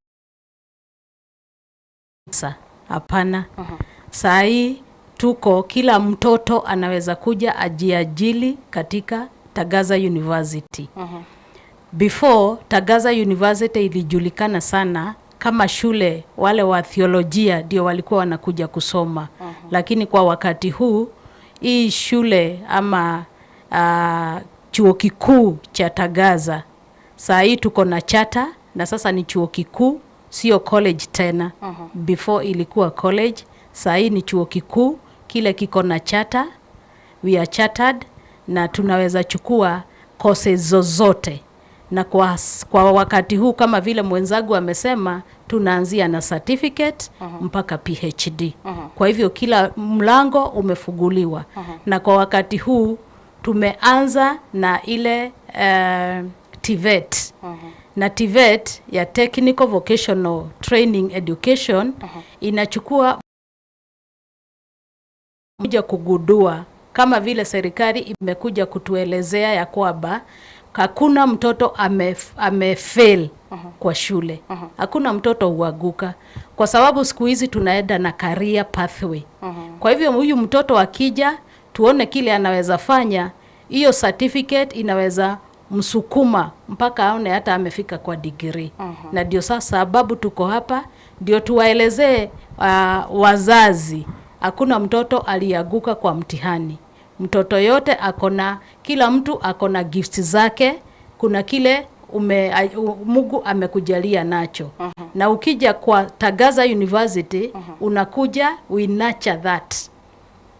hapana. Saa hii tuko kila mtoto anaweza kuja ajiajili katika Tangaza University. Before Tangaza University ilijulikana sana kama shule wale wa theolojia ndio walikuwa wanakuja kusoma. Lakini kwa wakati huu hii shule ama chuo kikuu cha Tangaza saa hii tuko na charter na sasa ni chuo kikuu, sio college tena. Before ilikuwa college, saa hii ni chuo kikuu, kile kiko na charter, we are chartered na tunaweza chukua courses zozote. Na kwa wakati huu kama vile mwenzangu amesema tunaanzia na certificate mpaka PhD. Kwa hivyo kila mlango umefunguliwa. Na kwa wakati huu tumeanza na ile TVET. Na TVET ya Technical Vocational Training Education inachukua kuja kugundua kama vile serikali imekuja kutuelezea ya kwamba hakuna mtoto amefail kwa shule. Hakuna mtoto huanguka kwa sababu siku hizi tunaenda na career pathway. Kwa hivyo huyu mtoto akija tuone kile anaweza fanya, hiyo certificate inaweza msukuma mpaka aone hata amefika kwa degree. Na ndio sasa sababu tuko hapa ndio tuwaelezee wazazi hakuna mtoto alianguka kwa mtihani. Mtoto yote akona, kila mtu akona gifts zake, kuna kile Mungu amekujalia nacho. Na ukija kwa Tangaza University unakuja we nurture that.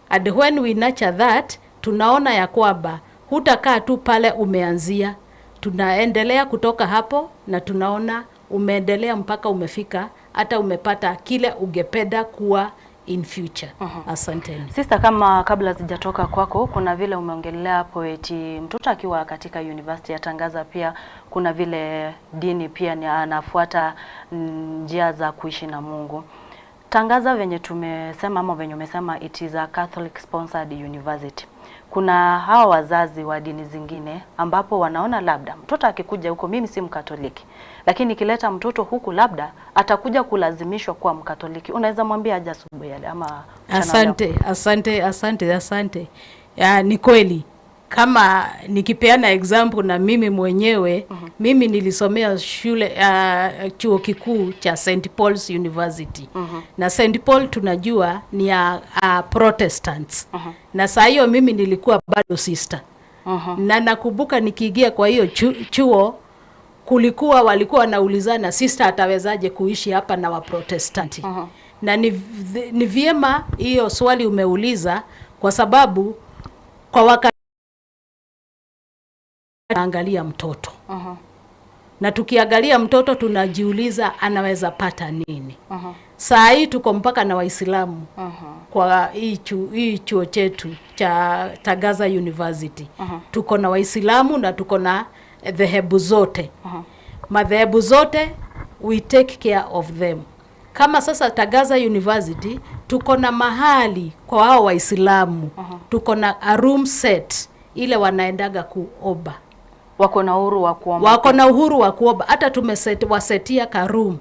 And when we nurture that tunaona ya kwamba hutakaa tu pale umeanzia. Tunaendelea kutoka hapo na tunaona umeendelea mpaka umefika hata umepata kile ungependa kuwa in future. Asanteni. Sister, kama kabla sijatoka kwako, kuna vile umeongelea hapo eti mtoto akiwa katika university atangaza, pia kuna vile dini pia ni anafuata njia za kuishi na Mungu. Tangaza venye tumesema ama venye umesema it is a Catholic sponsored university. Kuna hawa wazazi wa dini zingine ambapo wanaona labda mtoto akikuja huko, mimi si Mkatoliki, lakini nikileta mtoto huku labda atakuja kulazimishwa kuwa Mkatoliki. Unaweza mwambia aje asubuhi yale ama Asante. Ya, ni kweli. Kama nikipeana example na mimi mwenyewe, mimi nilisomea shule chuo kikuu cha St. Paul's University. Na St. Paul tunajua ni ya Protestants. Na saa hiyo mimi nilikuwa bado sister. Na nakumbuka nikiingia kwa hiyo chuo walikuwa wanaulizana sister atawezaje kuishi hapa na Waprotestanti. Na ni vyema hiyo swali umeuliza, kwa sababu kwa wakati angalia mtoto. Na tukiangalia mtoto tunajiuliza anaweza pata nini. Saa hii tuko mpaka na Waislamu kwa hii chuo chetu cha Tangaza University. Tuko na Waislamu na tuko na dhehebu zote. Madhehebu zote we take care of them. Kama sasa Tangaza University tuko na mahali kwa hao Waislamu. Tuko na a room set ile wanaendaga kuoba. Wako na uhuru wa kuomba. Wako na uhuru wa kuomba. Hata wasetia ka room.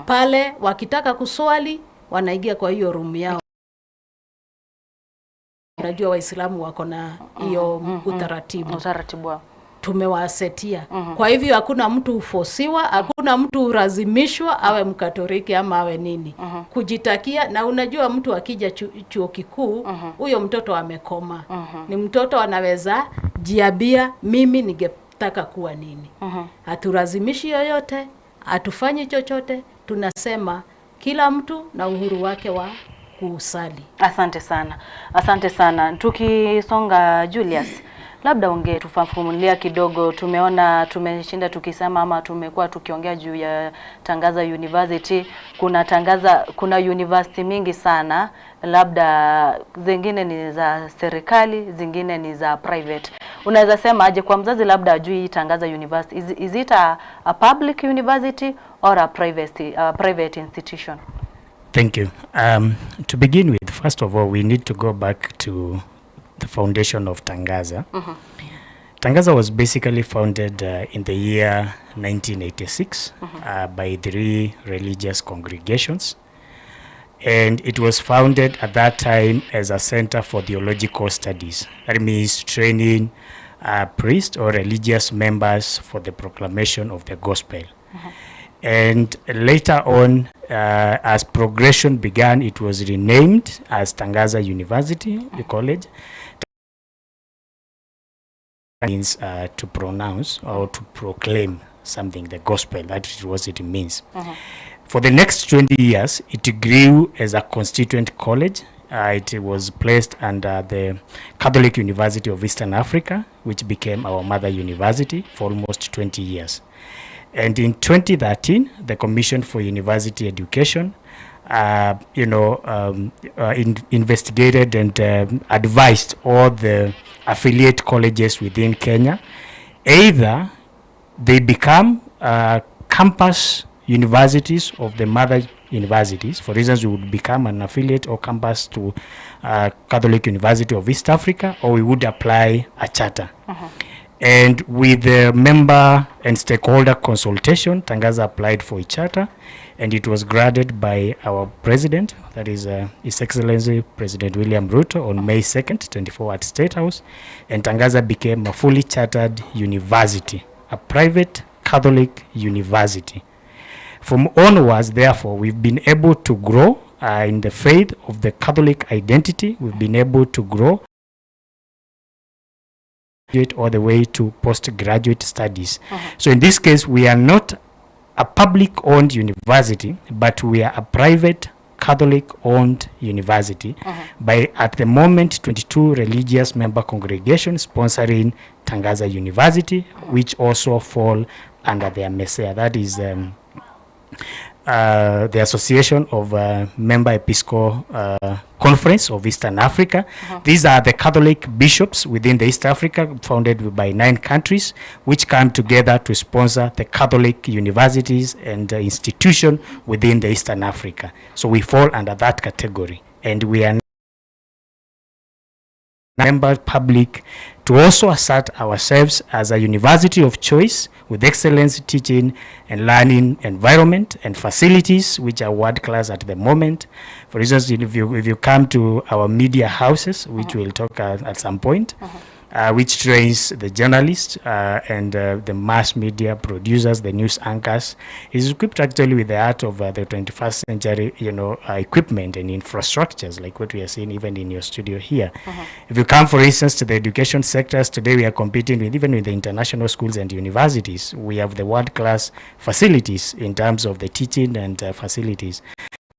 Pale wakitaka kuswali wanaingia kwa hiyo room yao. Unajua Waislamu wako na hiyo utaratibu wao. Tumewasetia. Kwa hivyo hakuna mtu ufosiwa, hakuna mtu urazimishwa awe Mkatoliki ama awe nini. Kujitakia, na unajua mtu akija chuo kikuu, huyo mtoto amekoma. Ni mtoto anaweza jiabia mimi ningetaka kuwa nini. Haturazimishi yoyote, hatufanyi chochote, tunasema kila mtu na uhuru wake wa kusali. Asante sana. Tukisonga Julius, labda ungetufafanulia kidogo. Tumeshinda tukisema ama tumekuwa tukiongea juu ya Tangaza University. Kuna university mingi sana, labda zingine ni za serikali, zingine ni za private. Unaweza sema aje kwa mzazi labda ajui Tangaza University, is it a public university or a private institution? Thank you. To begin with, first of all, we need to go back to the foundation of Tangaza. Tangaza was basically founded in the year 1986 by 3 religious congregations. And it was founded at that time as a center for theological studies. That means training priests or religious members for the proclamation of the gospel. And later on, as progression began, it was renamed as Tangaza University, the college. Means to pronounce or to proclaim something, the gospel. That is what it means. For the next 20 years, it grew as a constituent college. It was placed under the Catholic University of Eastern Africa, which became our mother university for almost 20 years. And in 2013, the Commission for University Education, investigated and advised all the affiliate colleges within Kenya, either they become campus universities of the mother universities. For instance, we would become an affiliate or campus to Catholic University of East Africa, or we would apply a charter. And with the member and stakeholder consultation, Tangaza applied for a charter, and it was granted by our president, that is His Excellency President William Ruto, on May 2nd, 24 at State House, and Tangaza became a fully chartered university, a private Catholic university. From onwards, therefore, we've been able to grow in the faith of the Catholic identity. We've been able to grow all the way to postgraduate studies. So in this case, we are not a public-owned university, but we are a private Catholic-owned university by, at the moment, 22 religious member congregations sponsoring Tangaza University, which also fall under their messiah. That is the Association of Member Episcopal Conference of Eastern Africa. These are the Catholic bishops within the East Africa, founded by 9 countries, which come together to sponsor the Catholic universities and institutions within the Eastern Africa. So we fall under that category, and we are member public to also assert ourselves as a university of choice with excellence teaching and learning environment and facilities which are world class at the moment. For instance, if you come to our media houses, which we'll talk at some point, which trains the journalists and the mass media producers, the news anchors, is equipped actually with the art of the 21st century, equipment and infrastructures, like what we are seeing even in your studio here. If you come, for instance, to the education sectors, today we are competing with even with the international schools and universities. We have the world-class facilities in terms of the teaching and facilities.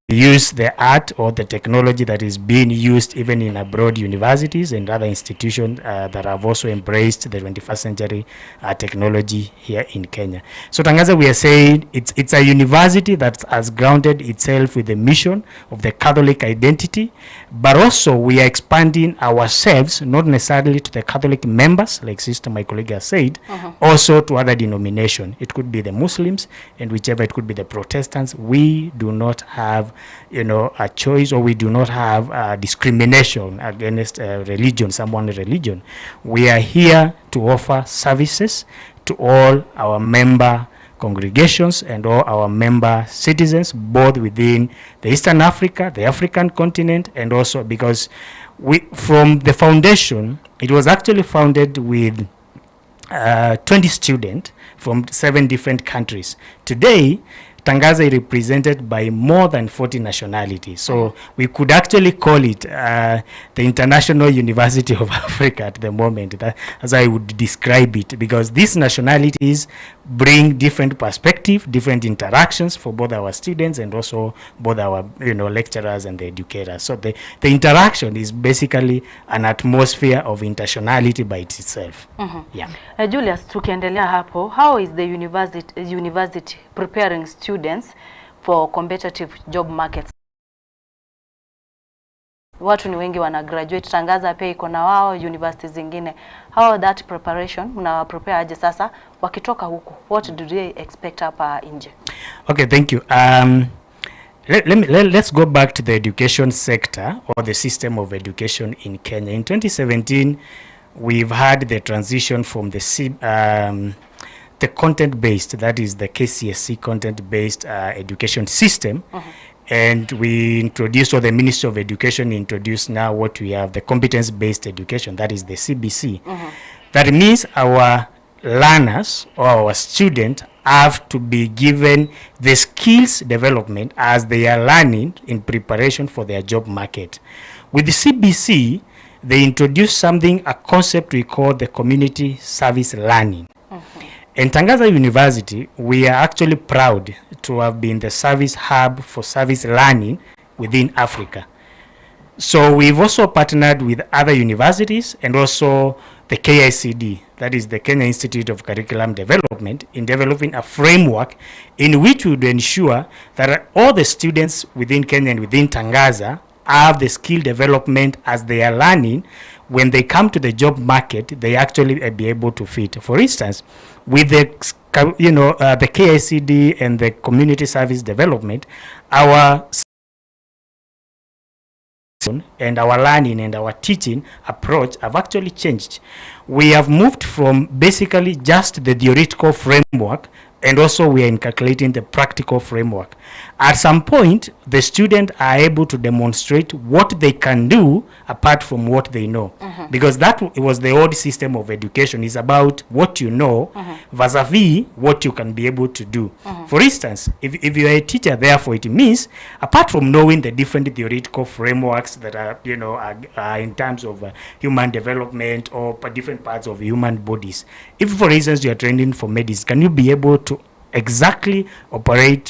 Use the art or the technology that is being used even in abroad universities and other institutions that have also embraced the 21st century technology here in Kenya. So Tangaza, we are saying it's a university that has grounded itself with the mission of the Catholic identity, but also we are expanding ourselves, not necessarily to the Catholic members, like Sister my colleague has said, also to other denominations. It could be the Muslims, and whichever it could be the Protestants. We do not have a choice, or we do not have discrimination against religion, someone's religion. We are here to offer services to all our member congregations and all our member citizens, both within the Eastern Africa, the African continent, and also because from the foundation, it was actually founded with 20 students from 7 different countries. Today, Tangaza is represented by more than 40 nationalities. So we could actually call it the International University of Africa at the moment, as I would describe it, because these nationalities bring different perspectives, different interactions for both our students and also both our lecturers and the educators. So the interaction is basically an atmosphere of internationality by itself. Yeah. Julius, tukiendelea hapo, how is the university preparing students for competitive job markets? Watu ni wengi wana graduate, Tangaza pia iko na wao, universities zingine. How that preparation, mna prepare aje sasa wakitoka huko? What do they expect hapa nje? Okay, thank you. Let's go back to the education sector or the system of education in Kenya. In 2017, we've had the transition from the content-based, that is the KCSE content-based education system, and we introduced, or the Ministry of Education introduced now what we have, the competence-based education, that is the CBC. That means our learners or our students have to be given the skills development as they are learning in preparation for their job market. With the CBC, they introduced a concept we call the community service learning. In Tangaza University, we are actually proud to have been the service hub for service learning within Africa. So we've also partnered with other universities and also the KICD, that is the Kenya Institute of Curriculum Development, in developing a framework in which we would ensure that all the students within Kenya and within Tangaza have the skill development as they are learning. When they come to the job market, they actually be able to fit. For instance, with the the KICD and the community service development, our and our learning and our teaching approach have actually changed. We have moved from basically just the theoretical framework, and also we are inculcating the practical framework. At some point, the students are able to demonstrate what they can do apart from what they know. Because that was the old system of education, is about what you know vis-a-vis what you can be able to do. For instance, if you are a teacher, therefore it means, apart from knowing the different theoretical frameworks that are, are in terms of human development or different parts of human bodies. If, for instance, you are training for medicine, can you be able to exactly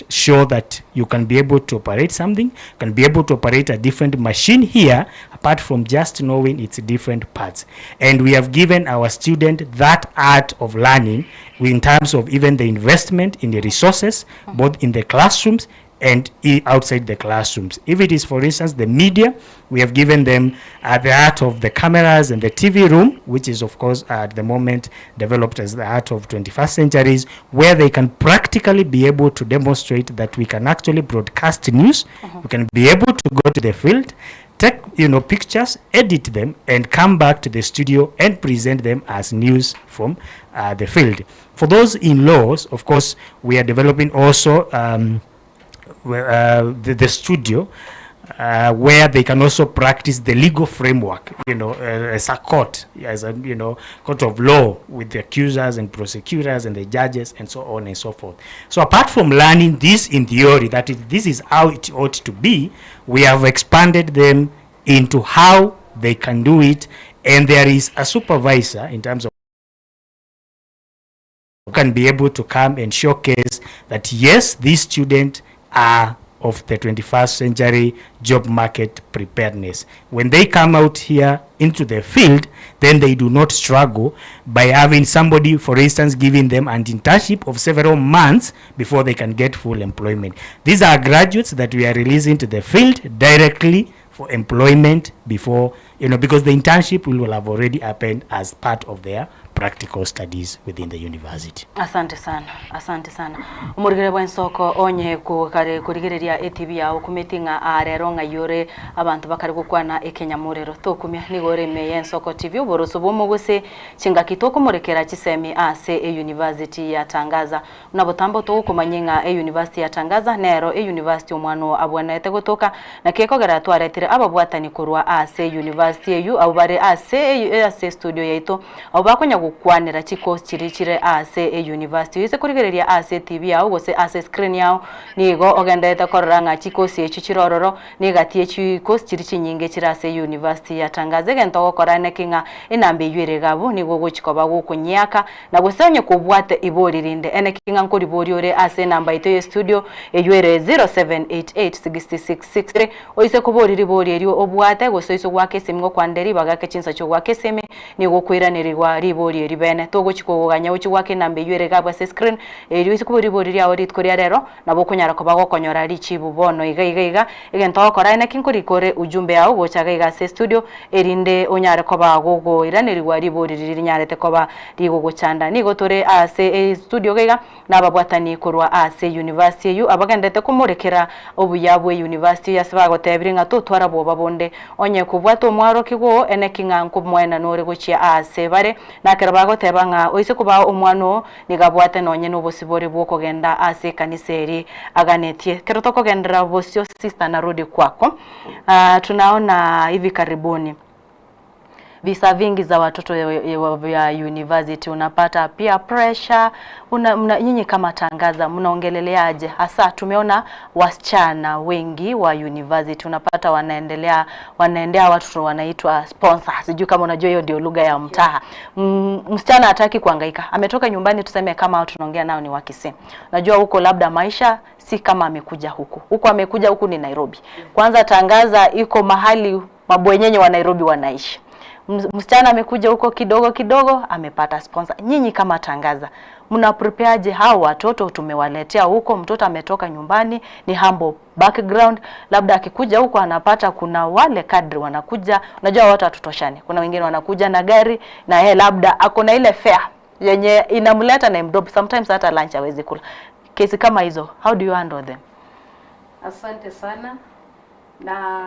show that you can be able to operate something, can be able to operate a different machine here, apart from just knowing its different parts. And we have given our student that art of learning in terms of even the investment in the resources, both in the classrooms and outside the classrooms. If it is, for instance, the media, we have given them the art of the cameras and the TV room, which is, of course, at the moment developed as the art of 21st centuries, where they can practically be able to demonstrate that we can actually broadcast news. We can be able to go to the field, take pictures, edit them, and come back to the studio and present them as news from the field. For those in-laws, of course, we are developing also the studio where they can also practice the legal framework, as a court, as a court of law with the accusers and prosecutors and the judges and so on and so forth. So apart from learning this in theory, that this is how it ought to be, we have expanded them into how they can do it, and there is a supervisor in terms of who can be able to come and showcase that yes, these students are of the 21st century job market preparedness. When they come out here into the field, then they do not struggle by having somebody, for instance, giving them an internship of several months before they can get full employment. These are graduates that we are releasing to the field directly for employment before, because the internship will have already happened as part of their practical studies within the university. Asante sana. Umurigire bwa Ensoko onye kurigireria ATV ya kumetinga arero ngayore abantu bakari gukwana ekenya murero tokumya nigore me Ensoko TV uboroso bomuguse chinga kitoko murekera kisemi ase university ya Tangaza unabotambo to kumanyinga university ya Tangaza nero university omwano abwanete gotoka na kekogera twaretire ababwatani kurwa ase university yu abare ase studio yeto abakonya gukwanira chiko chirichire ase university ise kurigereria ase TV yawo gose ase screen yawo nigo ogendete koranga chiko sechi chirororo nigatie chiko chirichi nyinge chirase university ya Tangaza gento gokorane kinga inambe ywere gabo nigo gochikoba gokunyaka na gusonye kubwate iboririnde ene kinga nkori boriore ase namba ito ye studio ywere 07886663 oise kuboriri borierio obwate gose iso gwake simgo kwanderi bagake chinsa cyo gwake seme nigo kwiranirwa ribori ribene togo chikoganya uchi gwake nambe ywere gabo ase screen eri iso kubori boriri awo ritkoria rero nabo kunyara ko bagokonyora richibu bono igaiga igento korane kinkori kore ujumbe yawo gochaga iga ase studio erinde onyare ko bagogo iranirwa riboriri rinyarete ko ba rigogo chanda nigo tore ase studio gaiga nababwatani korwa ase university yu abagendete kumurekera obuyabwe university yasbago tebringa to twara bo babonde onye kubwato mwaro kigo ene kinga nkumwena nore gochia ase bare nakera bago tebanga oise kuba omwano nigabwate nonye nobosibore bwoko genda ase kaniseri aganetie kero toko gendera bosio sister narudi kwako. Tunaona hivi karibuni visa vingi za watoto ya university unapata peer pressure nyinyi kama Tangaza mnaongeleleaje hasa tumeona wasichana wengi wa university unapata wanaendea watu wanaitwa sponsors sijui kama unajua hiyo ndio lugha ya mtaha msichana hataki kuhangaika ametoka nyumbani tuseme kama watu tunaongea nao ni wakisi najua huko labda maisha si kama amekuja huko amekuja huku ni Nairobi kwanza Tangaza iko mahali mabwenyenye wa Nairobi wanaishi msichana amekuja huko kidogo amepata sponsor nyinyi kama Tangaza mna prepareje hao watoto tumewaletea huko mtoto ametoka nyumbani ni humble background labda akikuja huko anapata kuna wale kadri wanakuja unajua watu hatutoshani kuna wengine wanakuja na gari na yeye labda akona ile fare yenye inamleta na mdob sometimes hata lunch hawezi kula kesi kama hizo how do you handle them? Asante sana na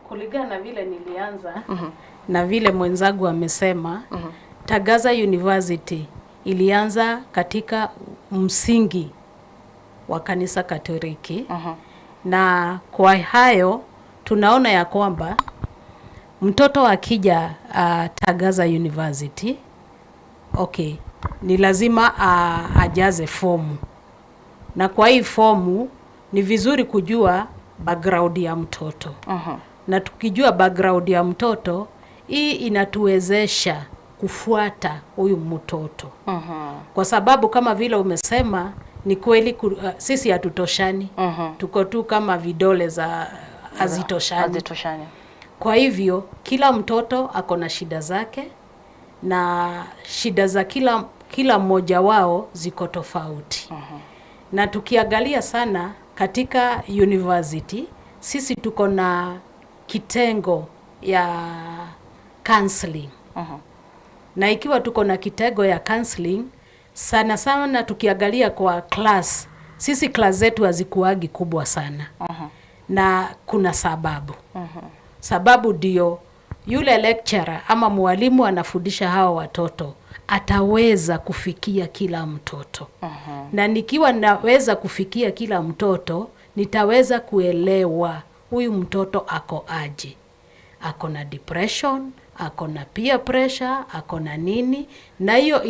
kulingana na vile nilianza na vile mwenzangu amesema Tangaza University ilianza katika msingi wa kanisa Katoliki na kwa hayo tunaona ya kwamba mtoto akija Tangaza University ni lazima ajaze fomu na kwa hii fomu ni vizuri kujua background ya mtoto na tukijua background ya mtoto hii inatuwezesha kufuata huyu mtoto kwa sababu kama vile umesema ni kweli sisi hatutoshani tuko tu kama vidole za hazitoshani kwa hivyo kila mtoto ako na shida zake na shida za kila mmoja wao ziko tofauti na tukiangalia sana katika university sisi tuko na kitengo ya counseling. Na ikiwa tuko na kitengo ya counseling, sana sana tukiangalia kwa class, sisi class zetu hazikuagi kubwa sana. Na kuna sababu. Sababu ndio yule lecturer ama mwalimu anafundisha hao watoto ataweza kufikia kila mtoto. Na nikiwa naweza kufikia kila mtoto, nitaweza kuelewa huyu mtoto ako aje. Ako na depression, ako na peer pressure, ako na nini, na hiyo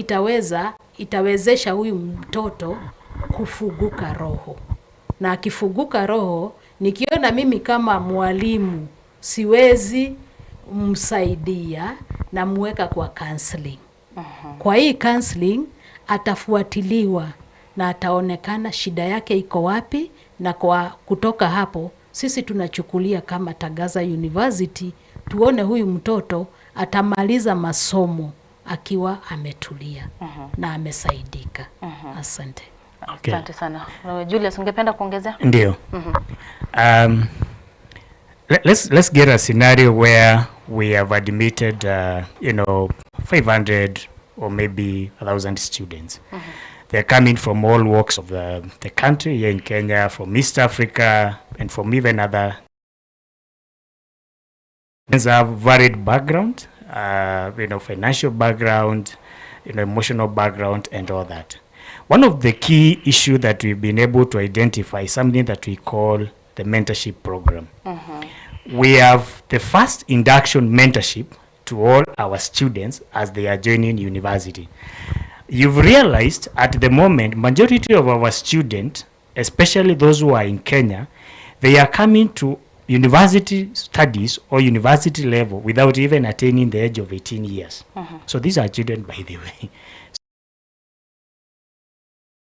itawezesha huyu mtoto kufunguka roho. Na akifunguka roho, nikiona mimi kama mwalimu siwezi msaidia na muweka kwa counseling. Kwa hii counseling atafuatiliwa na ataonekana shida yake iko wapi, na kwa kutoka hapo sisi tunachukulia kama Tagaza University tuone huyu mtoto atamaliza masomo akiwa ametulia na amesaidika. Asante. Okay. Asante sana. Julius, ungependa kuongezea? Ndio. Let's get a scenario where we have admitted 500 or maybe 1,000 students. They're coming from all walks of the country here in Kenya, from East Africa and from even other have varied background, financial background, emotional background and all that. One of the key issues that we've been able to identify is something that we call the mentorship program. We have the first induction mentorship to all our students as they are joining university. You've realized at the moment, majority of our students, especially those who are in Kenya, they are coming to university studies or university level without even attaining the age of 18 years. So these are children, by the way.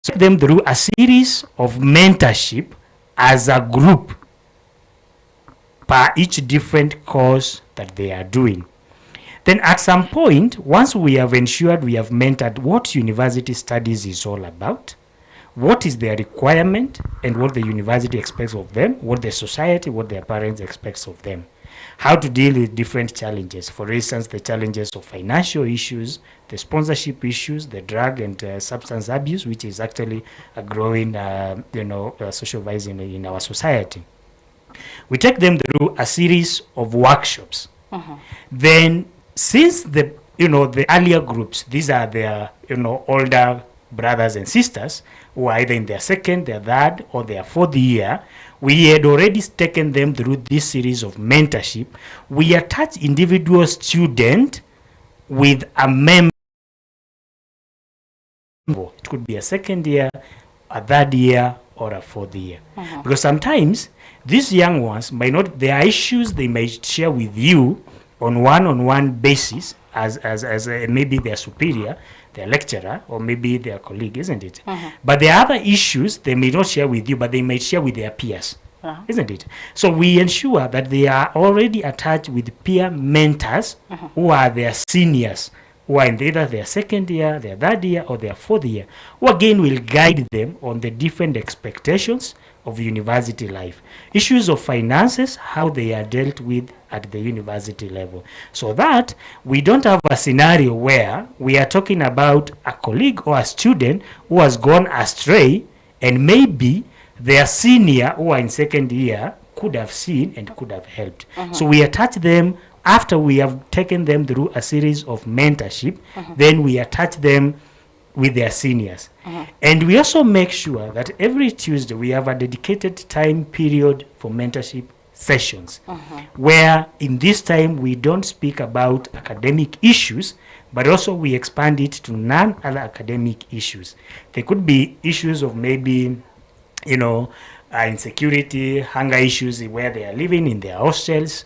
So them through a series of mentorship as a group per each different course that they are doing. Then at some point, once we have ensured we have mentored what university studies is all about, what is their requirement and what the university expects of them, what the society, what their parents expects of them, how to deal with different challenges. For instance, the challenges of financial issues, the sponsorship issues, the drug and substance abuse, which is actually a growing social vice in our society. We take them through a series of workshops. Then since the earlier groups, these are their older brothers and sisters who are either in their second, their third or their fourth year, we had already taken them through this series of mentorship. We attach individual student with a member. It could be a second year, a third year or a fourth year. Because sometimes these young ones might not, there are issues they might share with you on one-on-one basis as maybe their superior, their lecturer, or maybe their colleague, isn't it? But there are other issues they may not share with you, but they might share with their peers, isn't it? So we ensure that they are already attached with peer mentors who are their seniors, who are in either their second year, their third year, or their fourth year, who again will guide them on the different expectations of university life. Issues of finances, how they are dealt with at the university level. So that we don't have a scenario where we are talking about a colleague or a student who has gone astray and maybe their senior who are in second year could have seen and could have helped. So we attach them after we have taken them through a series of mentorship, then we attach them with their seniors. And we also make sure that every Tuesday we have a dedicated time period for mentorship sessions, where in this time we don't speak about academic issues, but also we expand it to non-other academic issues. There could be issues of maybe, insecurity, hunger issues where they are living in their hostels.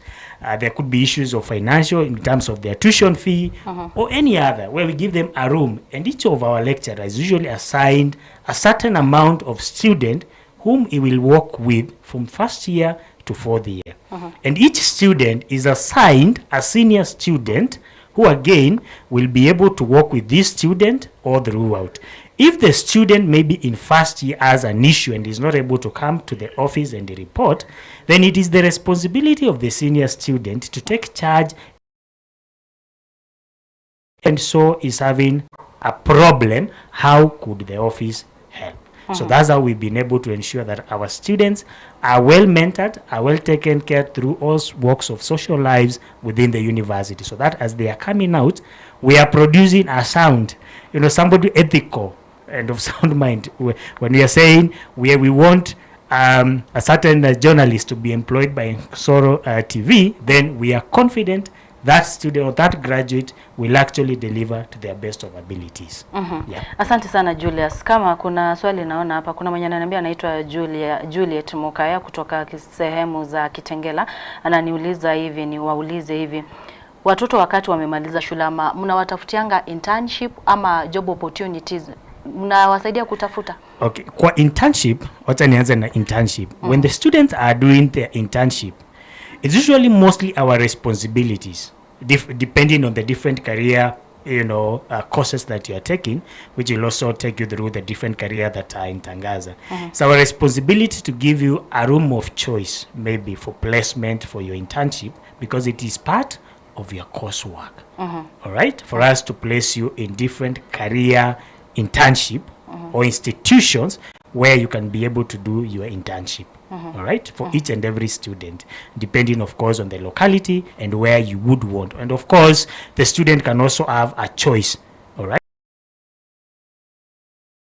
There could be issues of financial in terms of their tuition fee or any other, where we give them a room, and each of our lecturers usually assigned a certain amount of student whom he will work with from first year to fourth year. And each student is assigned a senior student who again will be able to work with this student all throughout. If the student maybe in first year has an issue and is not able to come to the office and report, then it is the responsibility of the senior student to take charge, and so is having a problem, how could the office help? So that's how we've been able to ensure that our students are well mentored, are well taken care through all walks of social lives within the university, so that as they are coming out, we are producing a sound, somebody ethical and of sound mind. When we are saying we want a certain journalist to be employed by Ensoko TV, then we are confident that student or that graduate will actually deliver to their best of abilities. Yeah. Asante sana Julius. Kama kuna swali naona hapa, kuna mwenye ananiambia anaitwa Juliet Mukaya kutoka sehemu za Kitengela, ananiuliza hivi, ni waulize hivi, watoto wakati wamemaliza shule ama mnawatafutianga internship ama job opportunities, mnawasaidia kutafuta? Okay, kwa internship, wacha nianze na internship. When the students are doing their internship, it's usually mostly our responsibilities, depending on the different career, courses that you are taking, which will also take you through the different career that are in Tangaza. It's our responsibility to give you a room of choice, maybe for placement for your internship, because it is part of your coursework. All right, for us to place you in different career internship or institutions where you can be able to do your internship. All right, for each and every student, depending of course on the locality and where you would want. And of course the student can also have a choice. All right,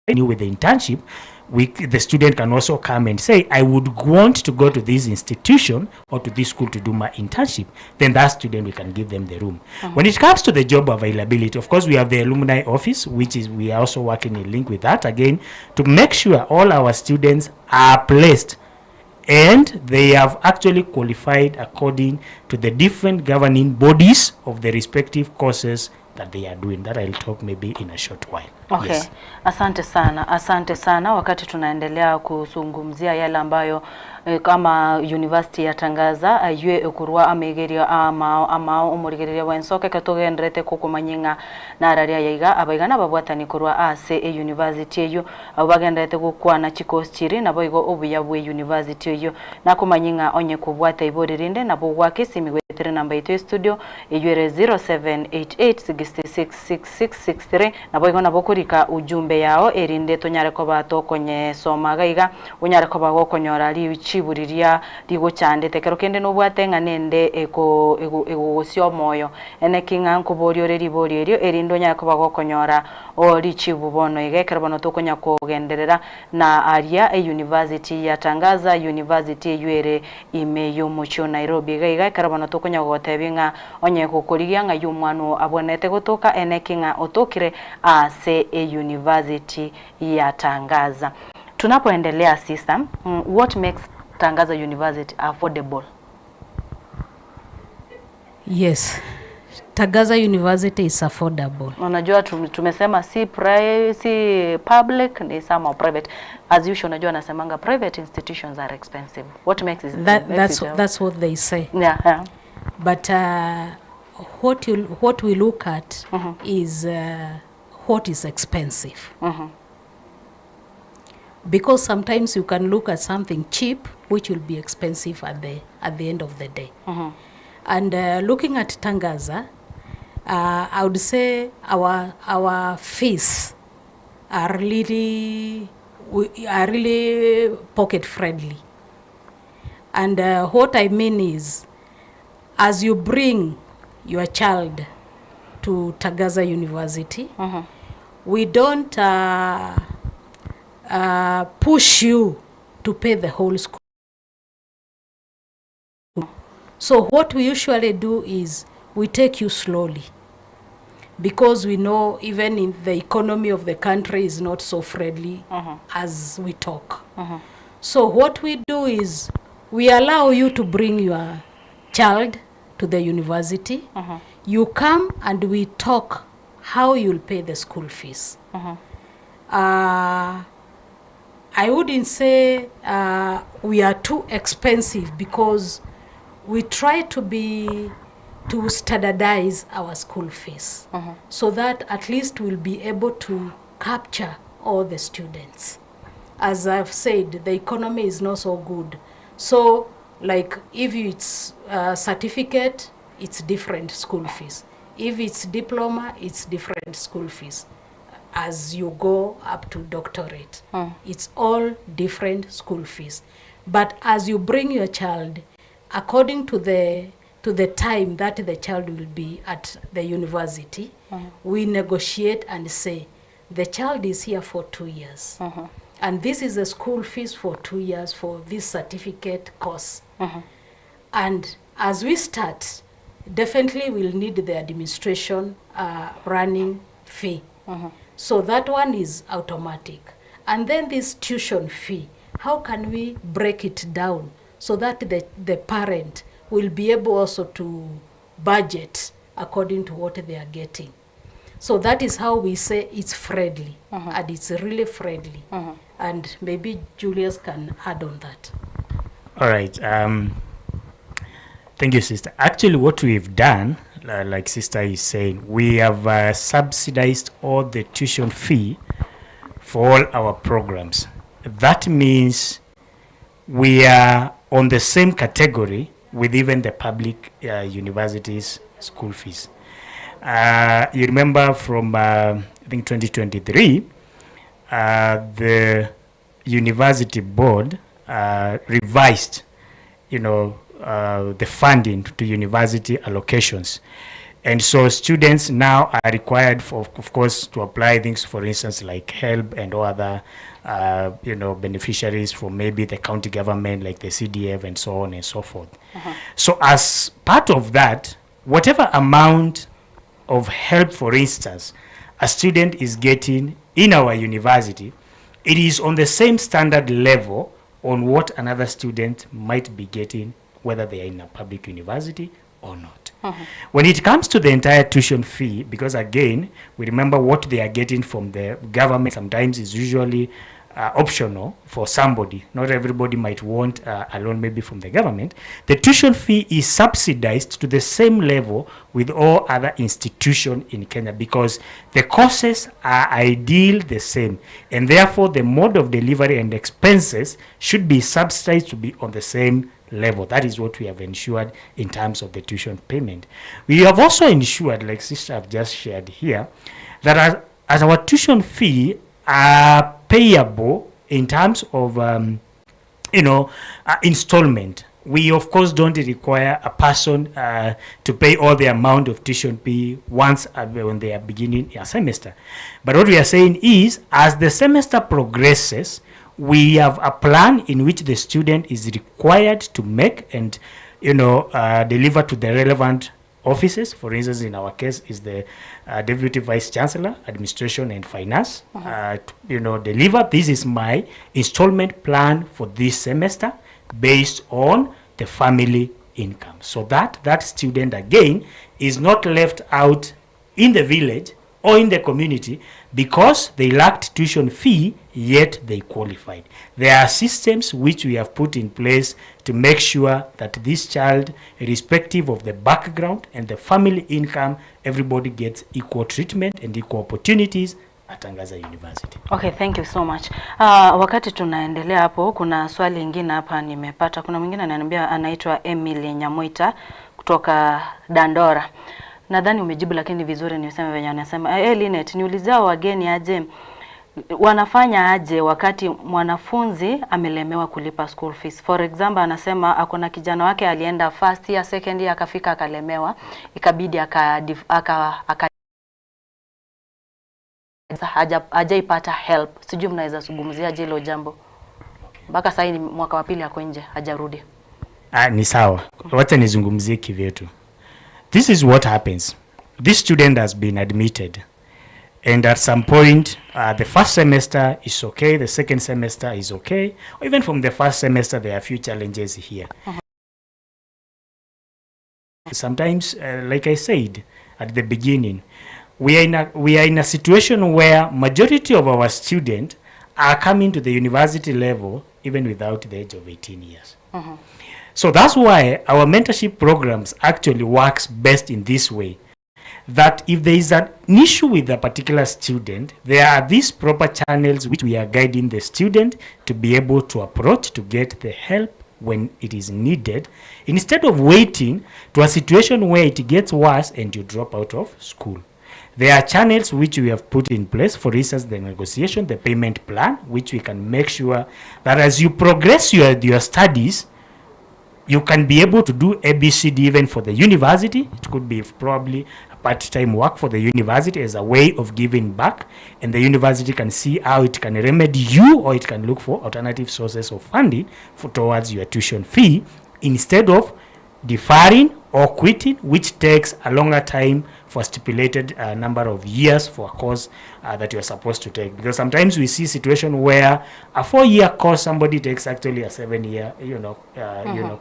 with the internship, the student can also come and say, I would want to go to this institution or to this school to do my internship. Then that student, we can give them the room. When it comes to the job availability, of course, we have the alumni office, which is, we are also working in link with that again, to make sure all our students are placed and they have actually qualified according to the different governing bodies of the respective courses that they are doing. That I'll talk maybe in a short while. Okay. Yes. Asante sana. Wakati tunaendelea kuzungumzia yale ambayo kama university ya Tangaza yue ukurwa amegeria ama umurigeria wa Ensoko katugendrete kukumanyinga na araria yaiga abaigana babwatani kurwa ase university yo abagendrete gukwana chikostiri na boigo obuya bwe university yo na kumanyinga onye kubwata iboririnde na bugwake simigwetere namba ito studio yure 0788666663 na boigo na bokurika ujumbe yao erinde tonyare ko batokonye somagaiga unyare ko bagokonyora buriria rigo cyande tekero kende no bwatenga nende ego sio moyo ene kinga nkuborio reri borio erindo nya ko bagokonyora ori chibubono igekera bono tokonya kogenderera na aria university ya Tangaza university yuere imeyo mucho Nairobi igekera bono tokonya gotebinga onye kokorigia nga yumwano abonete gotoka ene kinga otokire ase university ya Tangaza. Tunapoendelea system, what makes Tangaza University affordable? Yes, Tangaza University is affordable. Unajua tumesema si public ni some private. As usual unajua nasemanga private institutions are expensive. What makes it that's what they say. Yeah. But what we look at is what is expensive. Because sometimes you can look at something cheap, which will be expensive at the end of the day. And looking at Tangaza, I would say our fees are really pocket friendly. And what I mean is, as you bring your child to Tangaza University, we don't push you to pay the whole school. So what we usually do is we take you slowly, because we know even in the economy of the country is not so friendly as we talk. So what we do is we allow you to bring your child to the university. You come and we talk how you'll pay the school fees. I wouldn't say we are too expensive, because we try to be to standardize our school fees so that at least we'll be able to capture all the students. As I've said, the economy is not so good. So, like, if it's a certificate, it's different school fees. If it's diploma, it's different school fees. As you go up to doctorate, it's all different school fees. But as you bring your child, according to the time that the child will be at the university, we negotiate and say, the child is here for 2 years. And this is the school fees for 2 years for this certificate course. And as we start, definitely we'll need the administration running fee. So that one is automatic. And then this tuition fee, how can we break it down so that the parent will be able also to budget according to what they are getting? So that is how we say it's friendly, and it's really friendly. And maybe Julius can add on that. All right. Thank you, sister. Actually, what we've done, like sister is saying, we have subsidized all the tuition fee for all our programs. That means we are on the same category with even the public universities' school fees. You remember from, I think, 2023, the university board revised, the funding to university allocations. And so students now are required, of course, to apply things, for instance, like HELP and all other, beneficiaries from maybe the county government, like the CDF and so on and so forth. So as part of that, whatever amount of help, for instance, a student is getting in our university, it is on the same standard level on what another student might be getting, whether they are in a public university or not. When it comes to the entire tuition fee, because again, we remember what they are getting from the government sometimes is usually optional for somebody. Not everybody might want a loan maybe from the government. The tuition fee is subsidized to the same level with all other institutions in Kenya because the courses are ideal the same, and therefore the mode of delivery and expenses should be subsidized to be on the same level. That is what we have ensured in terms of the tuition payment. We have also ensured, like sister have just shared here, that as our tuition fee are payable in terms of installment. We of course don't require a person to pay all the amount of tuition fee once when they are beginning a semester. But what we are saying is, as the semester progresses, we have a plan in which the student is required to make and deliver to the relevant offices. For instance, in our case is the Deputy Vice Chancellor, Administration and Finance, deliver. This is my installment plan for this semester based on the family income. So that student again is not left out in the village or in the community because they lacked tuition fee, yet they qualified. There are systems which we have put in place to make sure that this child, irrespective of the background and the family income, everybody gets equal treatment and equal opportunities at Angaza University. Okay, thank you so much. Wakati tunaendelea hapo, kuna swali lingine hapa nimepata. Kuna mwingine ananiambia anaitwa Emily Nyamoita kutoka Dandora. Nadhani umejibu lakini vizuri niseme venye anasema. Linet, niulizao wageni aje wanafanya aje wakati mwanafunzi amelemewa kulipa school fees. For example, anasema akona kijana wake alienda first year, second year akafika akalemewa, ikabidi hajaipata help. Sijui mnaweza zungumzia je hilo jambo. Mpaka sasa ni mwaka wa pili yako nje hajarudi. Ni sawa. Wacha nizungumzie kivyetu. This is what happens. This student has been admitted, and at some point, the first semester is okay, the second semester is okay, or even from the first semester, there are a few challenges here. Sometimes, like I said at the beginning, we are in a situation where majority of our students are coming to the university level even without the age of 18 years. So that's why our mentorship programs actually works best in this way. That if there is an issue with a particular student, there are these proper channels which we are guiding the student to be able to approach to get the help when it is needed, instead of waiting to a situation where it gets worse and you drop out of school. There are channels which we have put in place, for instance, the negotiation, the payment plan, which we can make sure that as you progress your studies, you can be able to do ABCD even for the university. It could be probably a part-time work for the university as a way of giving back, and the university can see how it can remedy you, or it can look for alternative sources of funding towards your tuition fee, instead of deferring or quitting, which takes a longer time for stipulated number of years for a course that you're supposed to take. Because sometimes we see situation where a 4-year course somebody takes actually a 7-year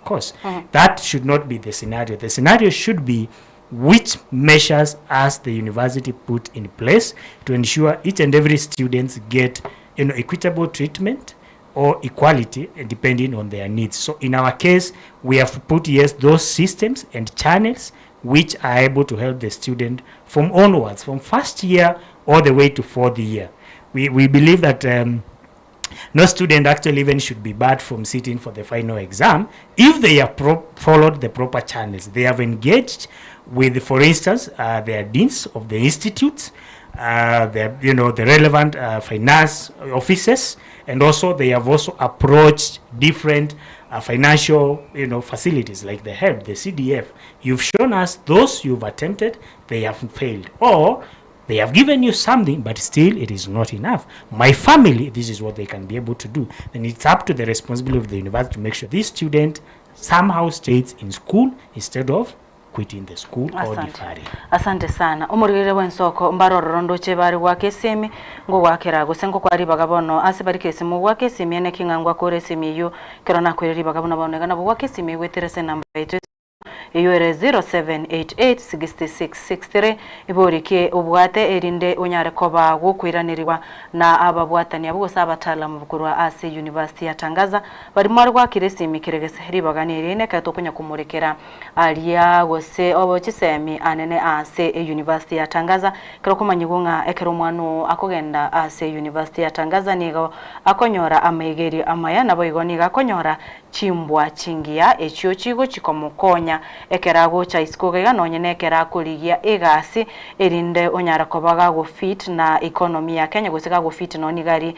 course. That should not be the scenario. The scenario should be which measures has the university put in place to ensure each and every students get equitable treatment or equality depending on their needs. So in our case, we have put those systems and channels which are able to help the student from onwards, from first year all the way to 4th year. We believe that no student actually even should be barred from sitting for the final exam if they have followed the proper channels. They have engaged with, for instance, their deans of the institutes, the relevant finance officers, and also they have also approached different financial facilities like the HELP, the CDF. You've shown us those you've attempted, they have failed, or they have given you something, but still it is not enough. My family, this is what they can be able to do. Then it's up to the responsibility of the university to make sure this student somehow stays in school instead of quitting the school or deferring. Asante sana. Umurigire w'Ensoko mbarororo ndoche bari wake semi ngo wakera gusengo kwari bagabono ase bari kesimu wake semi ene kingangwa kore semi yo kerona kweri bagabono bonega nabo wake semi weterese namba 8 iyo ere 07886663 iborike ubwate erinde unyare koba gukwiranirwa na ababwatani abose abatalamu bukurwa ase university yatangaza bari marwa kiresimi kiregese ribaganire ne kato kunya kumurekera aliya gose obo kisemi anene ase university yatangaza kero kumanyigunga ekero mwanu akogenda ase university yatangaza nigo akonyora amegeri amaya nabo igoni gakonyora chimbwa chingia echio chigo chikomukonya ekerago cha iskogega nonyene ekera kurigia egasi erinde onyara kobaga go fit na economy ya Kenya gusika go fit no nigari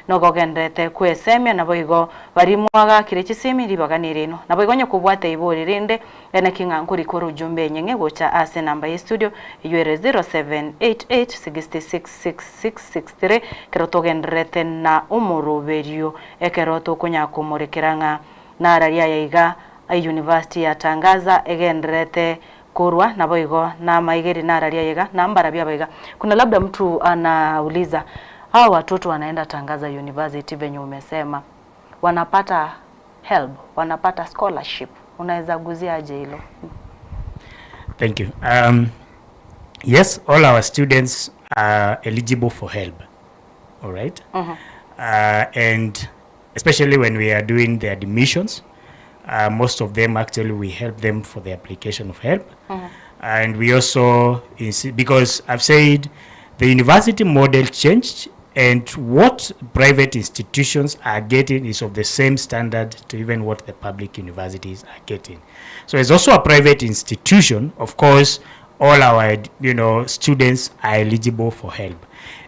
nogogendete kwesemya nabo igo bari mwaga kirechisimi ribaganire no nabo igonye kubwate ibori rinde ene kinga nkuri ko rujumbe nyenge gocha ase namba ya studio yure 0788666663 keroto gendrete na umuruberio ekeroto kunya kumurekeranga na araria yaiga university yatangaza egendrete kurwa nabo igo na maigeri na araria yaiga na mbara bya baiga. Kuna labda mtu anauliza hawa watoto wanaenda Tangaza University venye umesema wanapata help, wanapata scholarship, unaweza guzia aje hilo? Thank you. Yes, all our students are eligible for help. All right. And especially when we are doing the admissions, most of them actually we help them for the application of help. And we also, because I've said the university model changed, and what private institutions are getting is of the same standard to even what the public universities are getting. So it's also a private institution. Of course, all our students are eligible for help.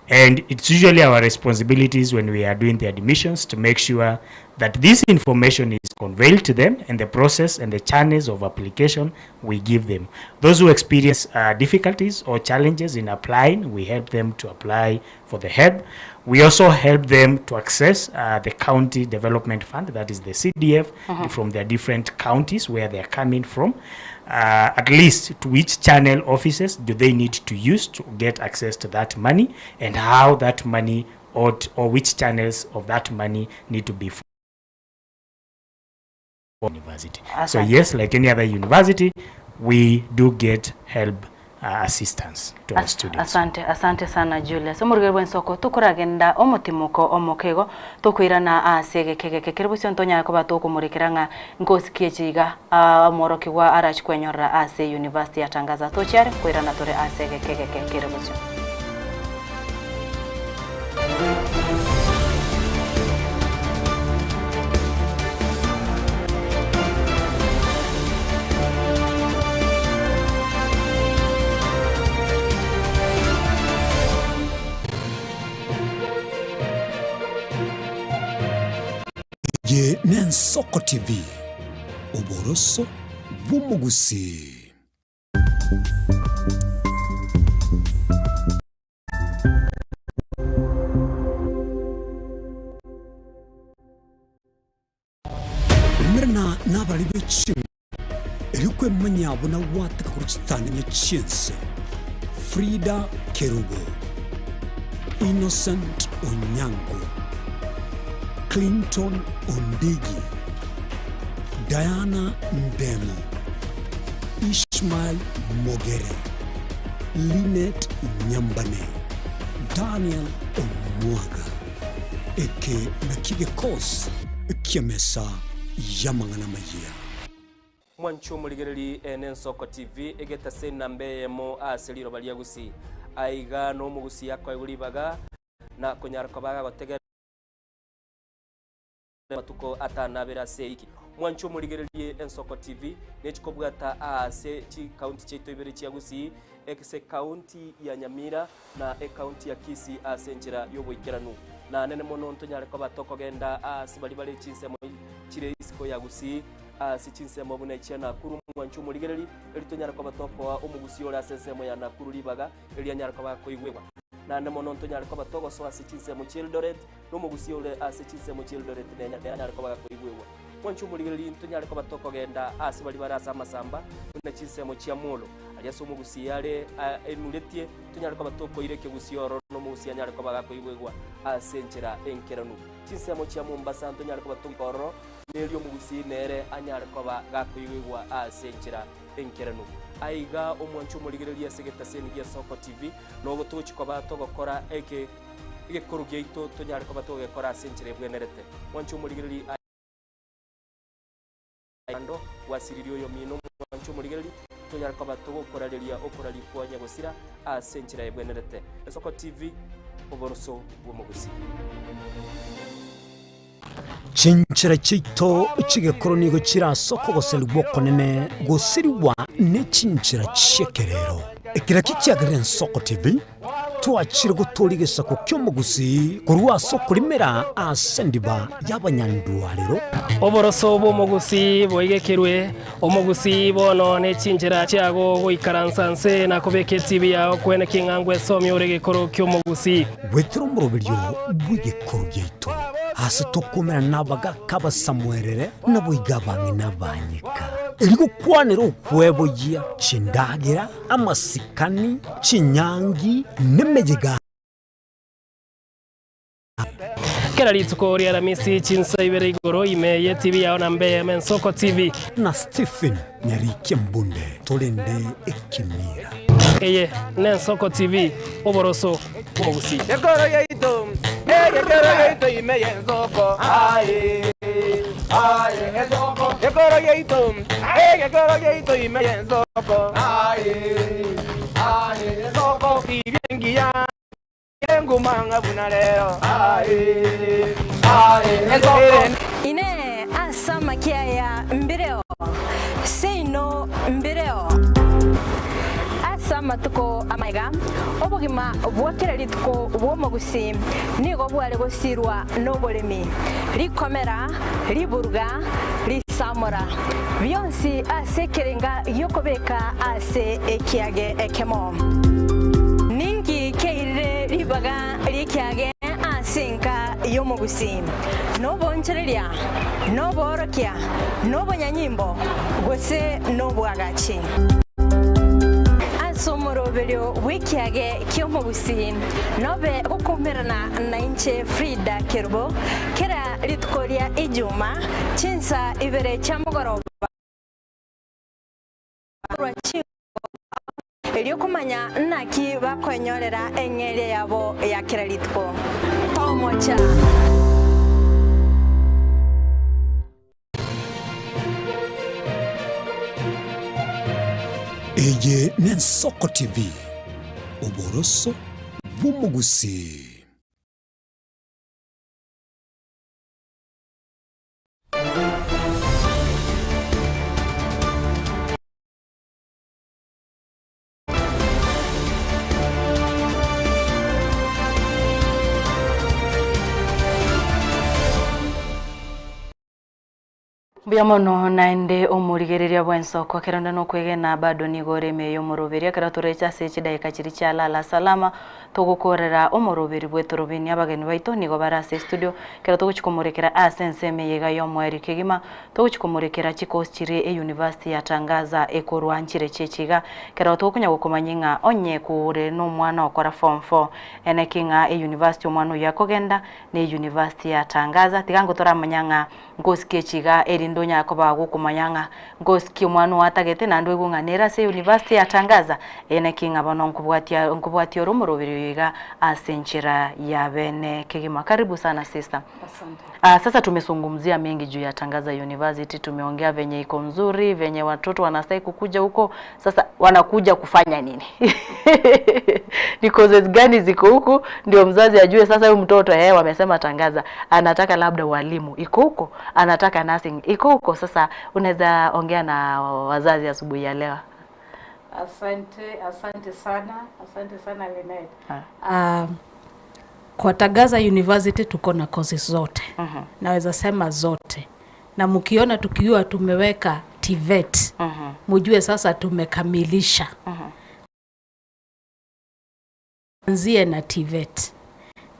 And it's usually our responsibilities when we are doing the admissions to make sure that this information is conveyed to them, and the process and the channels of application we give them. Those who experience difficulties or challenges in applying, we help them to apply for the help. We also help them to access the county development fund, that is the CDF, from their different counties where they are coming from. At least to which channel offices do they need to use to get access to that money, and how that money or which channels of that money need to be for university. So yes, like any other university, we do get help assistance to our students. Asante sana Julius. Omurugero Ensoko tukuragenda omutimuko omukego tukwirana asege kege kiribucio ntonya ko batukumurikiranga ngosi kiechiga moroki wa arach kwenyorra ase university yatangaza tochare kwirana tore asege kege kiribucio. Ye Ensoko TV Oboroso bw'omugusi. Mrna n'abali b'ekimu erikwemmanya abona wataka ku kitandanya cy'ensi. Frida Kerubo, Innocent Onyango, Clinton Ondigi, Diana Ndemo, Ishmael Mogere, Linet Nyambane, Daniel Omwaga, eke nakige kos kiamesa yamangana maya. Mwancho muligereri Ensoko TV egeta senambe mo aseliro baliagusi aiga no mugusi yakwa iguribaga na konyarako baga gotegera matuko atanabera seiki. Mwancho muligereri Ensoko TV nechikobwata ase chi county cheto ibere chiagusi ekse county ya Nyamira na county ya Kisi asenjira yoboikeranu na nene mono ntonyarako batoko genda asibali bale chinsemo chire isiko yagusi sichinse mabuna ichana kuru mwancho muligereri elitonyara kwa batoko wa omugusi ora sensemo ya nakuru libaga elianyara kwa koigwewa na nemono ntonyara kwa batoko so sichinse mu Childoret no mugusi ora sichinse mu Childoret nyanyara kwa koigwewa mwancho muligereri ntonyara kwa batoko genda asibali barasa masamba na chinse mu Chiamulo aliaso mugusi yale enuletie ntonyara kwa batoko ireke gusioro no mugusi anyara kwa koigwewa asenjera enkeranu chinse mu Chiamumbasa ntonyara kwa batoko oro Nelio mugusi nere anyara kwa gakwigwa asenjira enkerano aiga omwancho muligereri asegeta seni ya Ensoko TV no gotochi kwa bato gukora eke korugeito tonyara kwa bato gukora asenjira bwenerete mwancho muligereri ando wasiririo yo mino mwancho muligereri tonyara kwa bato gukora lelia okora likuwa nyagosira asenjira bwenerete Ensoko TV oboroso bw'omugusi. Chinchira chito chigekoro nigo chirasoko goseli gwokonene gosiriwa ne chinchira chekerero ekira kikiagarira Ensoko TV twachire gutorigesa ku kyomugusi kurwa soko limera asendiba y'abanyandwariro oboroso bw'omugusi boigekerwe omugusi bono ne chinchira cyago goikaransanse na kubeke TV yawo kwene kingangwe somi uregekoro kyomugusi wetro murobiryo bwigekoro gyeito hasi tokumera nabaga kaba samwerere nabuigabange nabanyika iligo kwanero kwebo ya chindagira amasikani chinyangi nemejiga kera litsuko ri aramisi chinsa ibere igoro imeye TV yawo nambe Ensoko TV na Stephen Nyarike Mbunde tolende ekimira eye Ensoko TV oboroso omugusi Yegoro yeito imeye Ensoko Ensoko Yegoro yeito imeye Ensoko Ensoko ibiengia ngumanga bunalero ine asama kiaya mbireo seino mbireo asama tuko amaiga obugima bwakira lituko bwomugusi nigo bwale gosirwa nobolemi likomera liburga lisamora byonsi asekerenga yokobeka ase ekiage ekemo ningi keire libaga likiage asinka yomugusi nobonchereria noborokia nobonyanyimbo gose nobwagachi asomorobelio wikiage kyomugusi nobe gukomerana na inche Frida Kerubo kera litkoria ijuma chinsa ibere chamugoroba elio kumanya naki bakwenyorera eng'ere yabo ya kiraritko tomocha. Eye Ensoko TV oboroso bw'omugusi. Biamono naende omurigereria bwensoko keronda no kwegena bado nigore meyo muruberia karaturecha sechi daika chiricha lala salama tugukorera omuruberi bwetorobini abageni baito nigo barase studio kera tuguchikomurekera asense meyega yo mweri kegima tuguchikomurekera chikoschire e university ya Tangaza ekorwanchire chechiga kera tugukunya gukomanyinga onye kure no mwana okora form 4 ene kinga e university omwana yakogenda ne university ya Tangaza tigango toramanyanga ngosike chiga erindo nyako bagukumanyanga ngosike omwana watagete nando egunganera se university ya Tangaza ene kinga bono nkubwatia rumurubiri yiga asenchira ya bene kegima. Karibu sana sister. Asante. Sasa tumezungumzia mengi juu ya Tangaza University, tumeongea venye iko nzuri, venye watoto wanastahili kukuja huko. Sasa wanakuja kufanya nini? Ni causes gani ziko huko ndio mzazi ajue sasa huyu mtoto wamesema Tangaza anataka labda walimu iko huko, anataka nursing iko huko. Sasa unaweza ongea na wazazi asubuhi ya leo. Asante sana Linet. Kwa Tangaza University tuko na courses zote. Naweza sema zote. Na mkiona tukiwa tumeweka TVET, mjue sasa tumekamilisha. Anzie na TVET.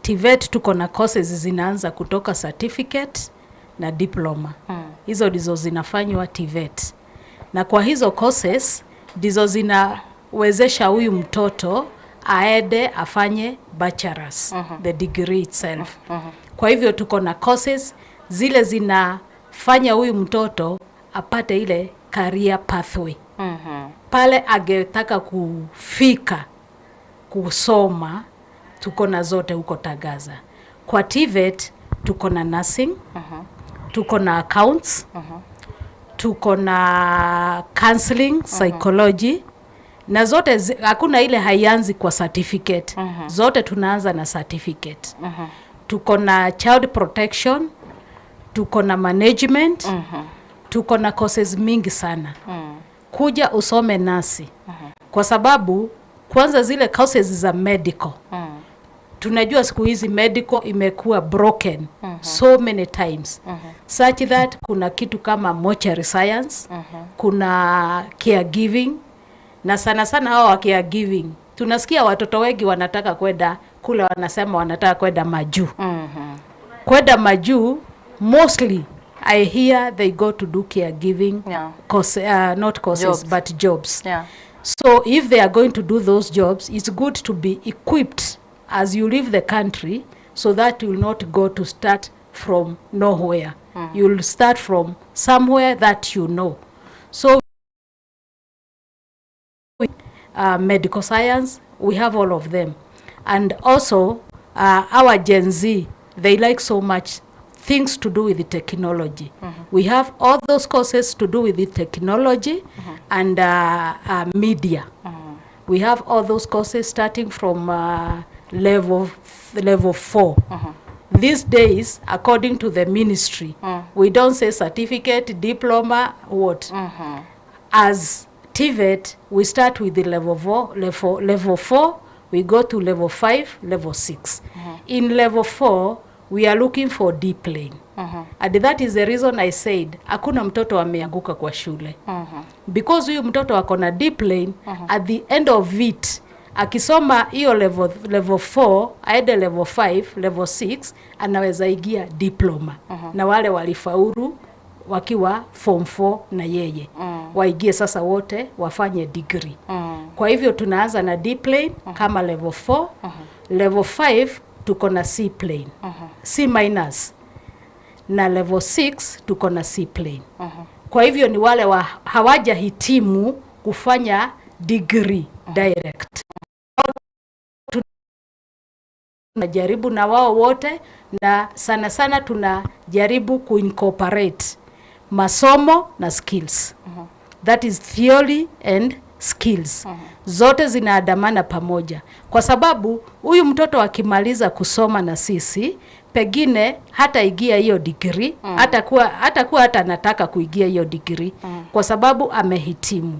TVET tuko na courses zinaanza kutoka certificate na diploma. Hizo ndizo zinafanywa TVET. Na kwa hizo courses ndizo zinawezesha huyu mtoto aende afanye bachelor's, the degree itself. Kwa hivyo tuko na courses zile zinafanya huyu mtoto apate ile career pathway. Pale angetaka kufika kusoma, tuko na zote huko Tangaza. Kwa TVET tuko na nursing, tuko na accounts, tuko na counseling, psychology, na zote hakuna ile haianzi kwa certificate. Zote tunaanza na certificate. Tuko na child protection, tuko na management, tuko na courses mingi sana. Kuja usome nasi. Kwa sababu kwanza zile courses za medical. Tunajua siku hizi medical imekuwa broken so many times. Such that kuna kitu kama mortuary science, kuna caregiving, na sana hao wa caregiving. Tunasikia watoto wengi wanataka kwenda kule, wanasema wanataka kwenda majuu. Kwenda majuu, mostly I hear they go to do caregiving, not courses, jobs. But jobs. So if they are going to do those jobs, it's good to be equipped as you leave the country, so that you will not go to start from nowhere. You'll start from somewhere that you know. So medical science, we have all of them. And also our Gen Z, they like so much things to do with the technology. We have all those courses to do with the technology and media. We have all those courses starting from level 4. These days, according to the ministry, we don't say certificate, diploma, what? As TVET, we start with the level 4, we go to level 5, level 6. In level 4, we are looking for D-plane. And that is the reason I said, hakuna mtoto ameanguka kwa shule. Because huyu mtoto akona D-plane, at the end of it, akisoma hiyo level 4, aende level 5, level 6, anaweza ingia diploma. Na wale walifaulu wakiwa form 4 na yeye. Waingie sasa wote wafanye degree. Kwa hivyo tunaanza na D-plane kama level 4, level 5 tuko na C-plane, C minus, na level 6 tuko na C-plane. Kwa hivyo ni wale hawajahitimu kufanya degree direct. Tunajaribu na wao wote, na sana sana tunajaribu kuincorporate masomo na skills. That is theory and skills. Zote zinaandamana pamoja, kwa sababu huyu mtoto akimaliza kusoma na sisi, pengine hata igia hiyo degree, hata anataka kuigia hiyo degree kwa sababu amehitimu.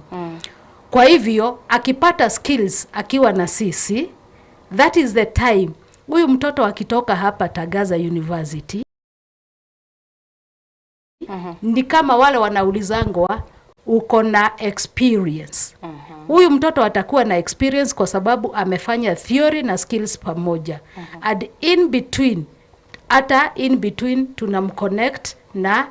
Kwa hivyo akipata skills akiwa na sisi, that is the time huyu mtoto akitoka hapa Tagaza University, ni kama wale wanaulizangwa uko na experience. Huyu mtoto atakuwa na experience kwa sababu amefanya theory na skills pamoja. And in between tunamconnect na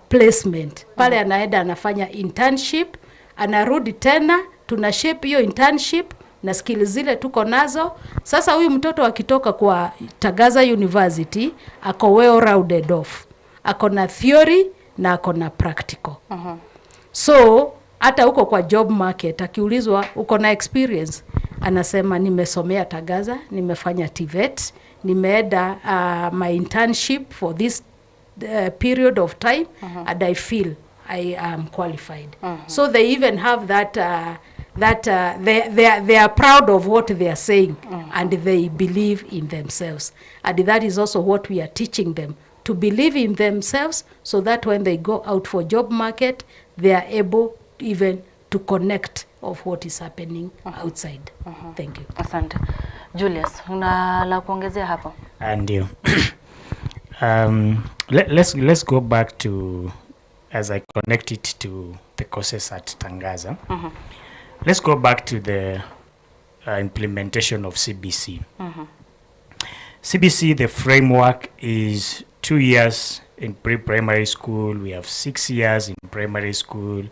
placement. Pale anaenda anafanya internship, anarudi tena, tuna shape hiyo internship na skills zile tuko nazo. Sasa huyu mtoto akitoka kwa Tagaza University ako well rounded off. Ako na theory na ako na practical. So hata huko kwa job market akiulizwa uko na experience, anasema nimesomea Tagaza, nimefanya TVET, nimeenda my internship for this period of time, and I feel I am qualified. So they even have they are proud of what they are saying, and they believe in themselves. And that is also what we are teaching them, to believe in themselves, so that when they go out for job market, they are able even to connect of what is happening outside. Thank you. Asante. Julius, una la kuongezea hapo? Ndio. Let's go back to, as I connect it to the courses at Tangaza. Let's go back to the implementation of CBC. CBC, the framework is 2 years in pre-primary school. We have 6 years in primary school.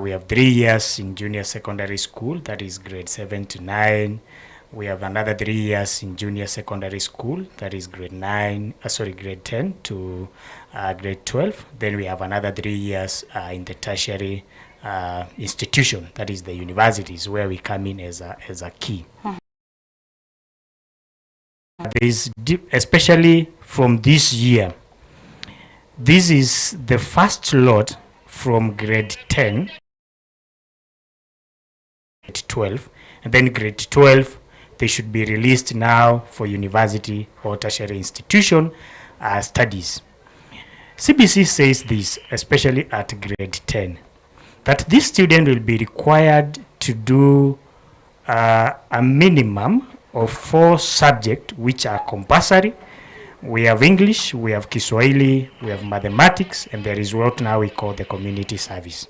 We have 3 years in junior secondary school, that is grade 7 to 9. We have another 3 years in junior secondary school, that is grade 10 to grade 12. Then we have another 3 years in the tertiary institution, that is the universities, where we come in as a key. There is, especially from this year, this is the first lot from grade 10 to 12, and then grade 12 they should be released now for university or tertiary institution studies. CBC says this, especially at grade 10, that this student will be required to do a minimum of 4 subjects which are compulsory. We have English, we have Kiswahili, we have mathematics, and there is what now we call the community service.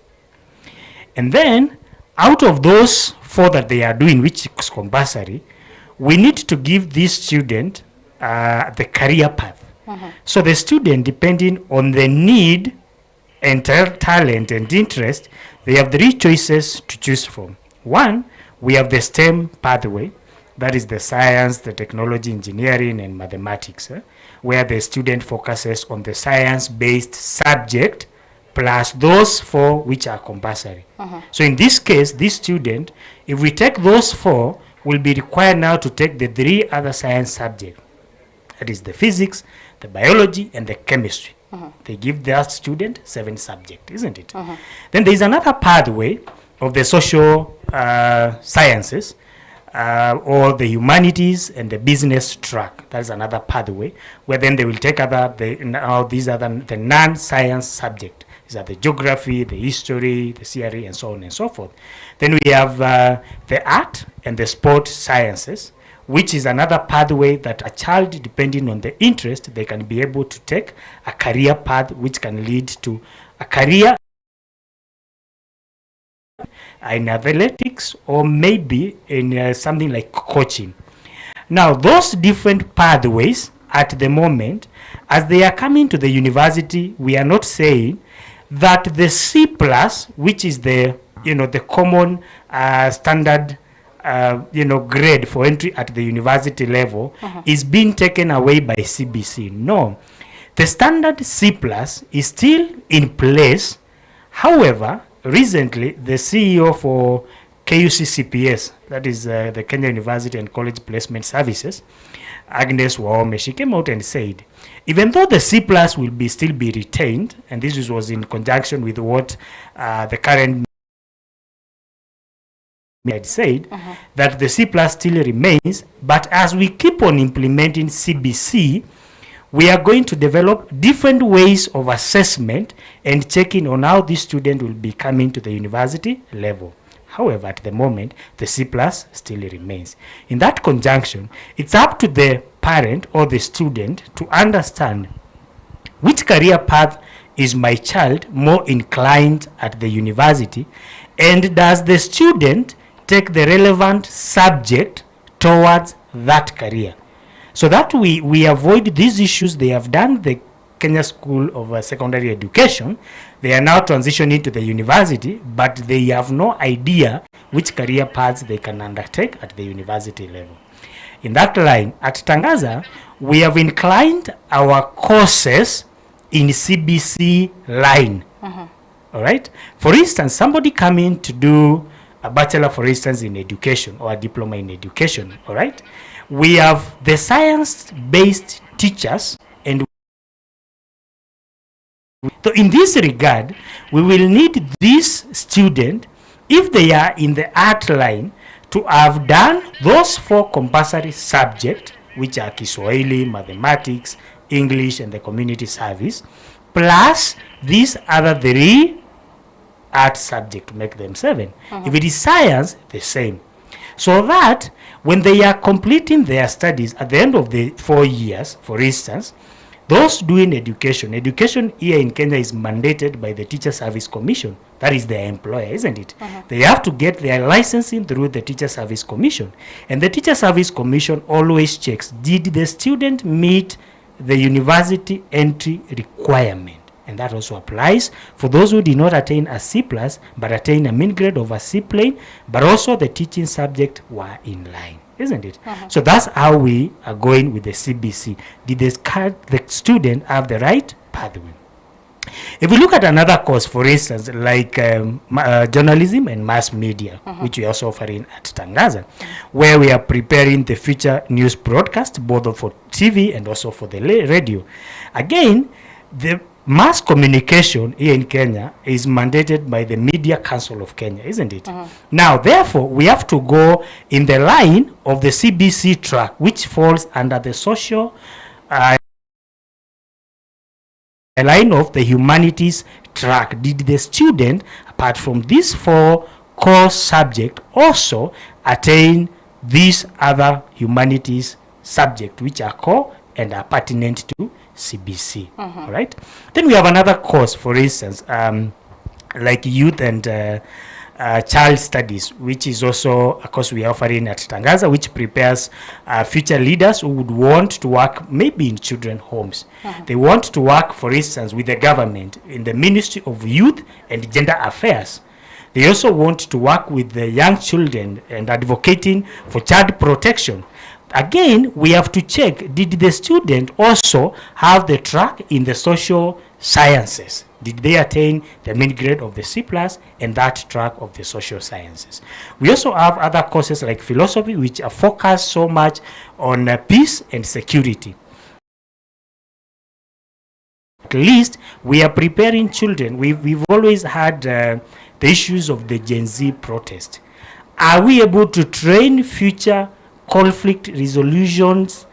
And then, out of those 4 that they are doing, which is compulsory, we need to give this student the career path. So the student, depending on the need and talent and interest, they have 3 choices to choose from. 1, we have the STEM pathway, that is the science, the technology, engineering, and mathematics, where the student focuses on the science-based subject plus those 4 which are compulsory. So in this case, this student, if we take those 4, will be required now to take the 3 other science subjects. That is the physics, the biology, and the chemistry. They give that student 7 subjects, isn't it? Then there is another pathway of the social sciences, or the humanities and the business track. That's another pathway, where then they will take these are the non-science subject. These are the geography, the history, the theory, and so on and so forth. Then we have the art and the sport sciences, which is another pathway that a child, depending on the interest, they can be able to take a career path which can lead to a career in athletics, or maybe in something like coaching. Now, those different pathways at the moment, as they are coming to the university, we are not saying that the C+, which is the the common standard grade for entry at the university level, is being taken away by CBC. No, the standard C+ is still in place. However, recently the CEO for KUCCPS, that is the Kenya University and College Placement Services, Agnes Waome, she came out and said, even though the C+ will still be retained, and this was in conjunction with what the current had said, that the C+ still remains, but as we keep on implementing CBC, we are going to develop different ways of assessment and checking on how this student will be coming to the university level. However, at the moment, the C+ still remains. In that conjunction, it's up to the parent or the student to understand which career path is my child more inclined at the university, and does the student take the relevant subject towards that career. So that we avoid these issues. They have done the Kenya School of Secondary Education. They are now transitioning to the university, but they have no idea which career paths they can undertake at the university level. In that line, at Tangaza, we have inclined our courses in CBC line. All right? For instance, somebody coming to do a bachelor, for instance, in education or a diploma in education, all right? We have the science-based teachers, and so in this regard, we will need this student, if they are in the art line, to have done those 4 compulsory subjects, which are Kiswahili, mathematics, English, and the community service, plus these other 3 art subject to make them 7. If it is science, the same. So that when they are completing their studies at the end of the 4 years, for instance, those doing education here in Kenya is mandated by the Teacher Service Commission. That is their employer, isn't it? They have to get their licensing through the Teacher Service Commission. And the Teacher Service Commission always checks, did the student meet the university entry requirement? And that also applies for those who did not attain a C+, but attain a mean grade of a C plane, but also the teaching subject were in line, isn't it? So that's how we are going with the CBC. Did the student have the right pathway? If we look at another course, for instance, like journalism and mass media, which we are also offering at Tangaza, where we are preparing the future news broadcast, both for TV and also for the radio. Again, the mass communication here in Kenya is mandated by the Media Council of Kenya, isn't it? Now, therefore, we have to go in the line of the CBC track, which falls under the social line of the humanities track. Did the student, apart from these 4 core subjects, also attain these other humanities subjects, which are core and are pertinent to CBC, all right? Then we have another course, for instance, like youth and child studies, which is also a course we are offering at Tangaza, which prepares future leaders who would want to work maybe in children homes. They want to work, for instance, with the government in the Ministry of Youth and Gender Affairs. They also want to work with the young children and advocating for child protection. Again, we have to check, did the student also have the track in the social sciences? Did they attain the mean grade of the C+ and that track of the social sciences? We also have other courses like philosophy, which are focused so much on peace and security. At least we are preparing children. We've always had the issues of the Gen Z protest. Are we able to train future conflict resolutions,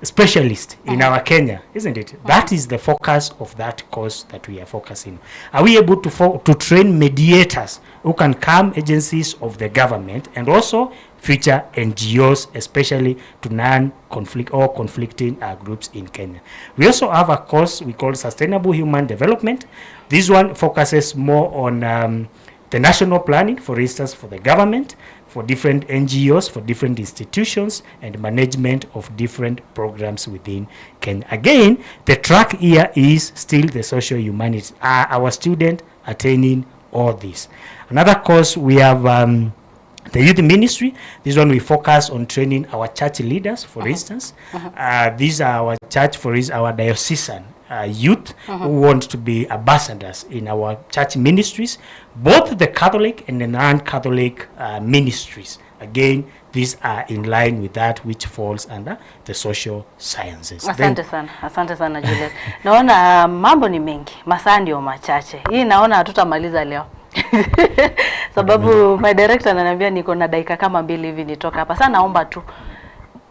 specialist in our Kenya, isn't it? That is the focus of that course that we are focusing. Are we able to train mediators who can calm agencies of the government and also future NGOs, especially to non-conflict or conflicting groups in Kenya? We also have a course we call Sustainable Human Development. This one focuses more on the national planning, for instance, for the government, for different NGOs, for different institutions, and management of different programs within Kenya. Again, the track here is still the social humanities. Are our students attaining all this? Another course, we have the youth ministry. This one we focus on training our church leaders, for instance. These are our church, our diocesan youth who want to be ambassadors in our church ministries, both the Catholic and the non-Catholic ministries. Again, these are in line with that which falls under the social sciences. Asante sana Julius. Naona mambo ni mengi, masaa ndio machache. Hii naona hatutamaliza leo. Sababu my director ananiambia niko na dakika kama 2 hivi nitoka hapa. Sasa naomba tu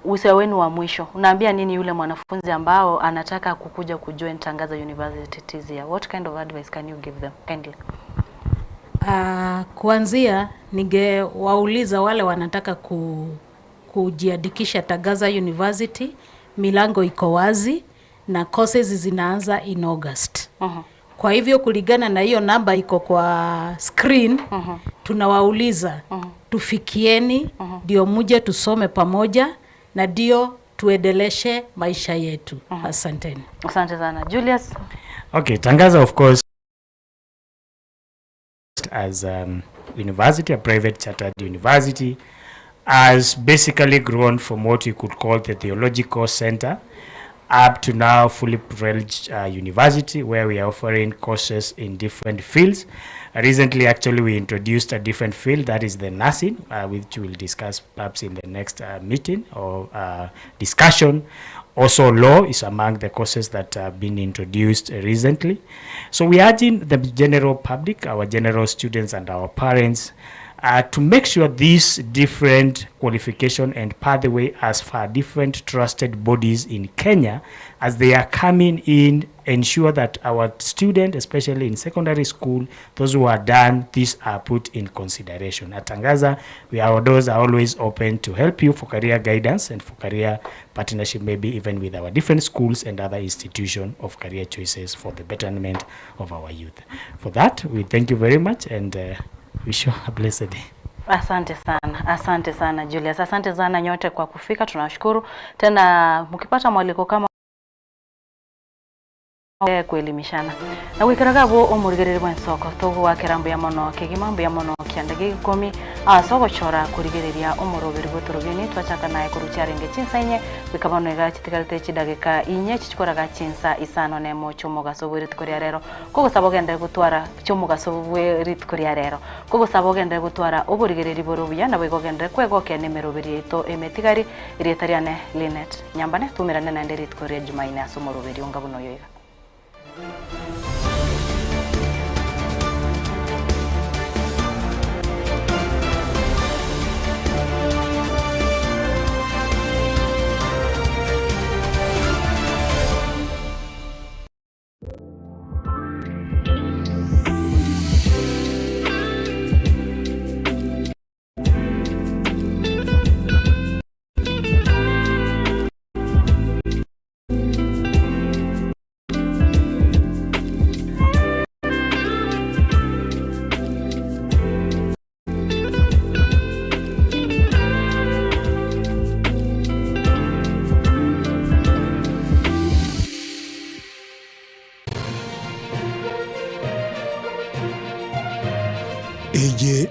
use wenu wa mwisho. Unaambia nini yule mwanafunzi ambao anataka kukuja kujoin Tangaza University this year? What kind of advice can you give them kindly? Kuanzia ningewauliza wale wanataka kujiandikisha Tangaza University, milango iko wazi na courses zinaanza in August. Kwa hivyo kulingana na hiyo namba iko kwa screen, tunawauliza tufikieni ndio muje tusome pamoja na ndio tuendeleshe maisha yetu. Asanteni. Asante sana Julius. Okay, Tangaza of course as university, a private chartered university, has basically grown from what we could call the theological center up to now fully fledged university, where we are offering courses in different fields. Recently, actually, we introduced a different field, that is the nursing, which we'll discuss perhaps in the next meeting or discussion. Also, law is among the courses that have been introduced recently. So we are urging the general public, our general students and our parents, to make sure these different qualification and pathway as for different trusted bodies in Kenya, as they are coming in, ensure that our students, especially in secondary school, those who are done, these are put in consideration. At Tangaza, our doors are always open to help you for career guidance and for career partnership, maybe even with our different schools and other institutions of career choices for the betterment of our youth. For that, we thank you very much and wish you a blessed day. Asante sana Julius. Asante sana nyote kwa kufika, tunashukuru. Tena mkipata mwaliko kama kuelimishana na wikaraga bo omurigerere bwa Ensoko togo wa kerambo ya mono kigimambo ya mono kyandage komi asogo chora kurigereria omuroberi Etorobini twachaka naye kurucyarenge cinsainye bikabano ega kitigarite kidageka inye kikoraga cinsa isano nemo cyomugasobweri tkoria rero kogo sabogende gutwara cyomugasobweri tkoria rero kogo sabogende gutwara oburigereri borobuya na bigogende kwegokya nemeroberi eto emetigari iretariane Linet Nyambane tumirane na nderi tkoria Jumaine asomoroberi ungabuno yoiga. Eye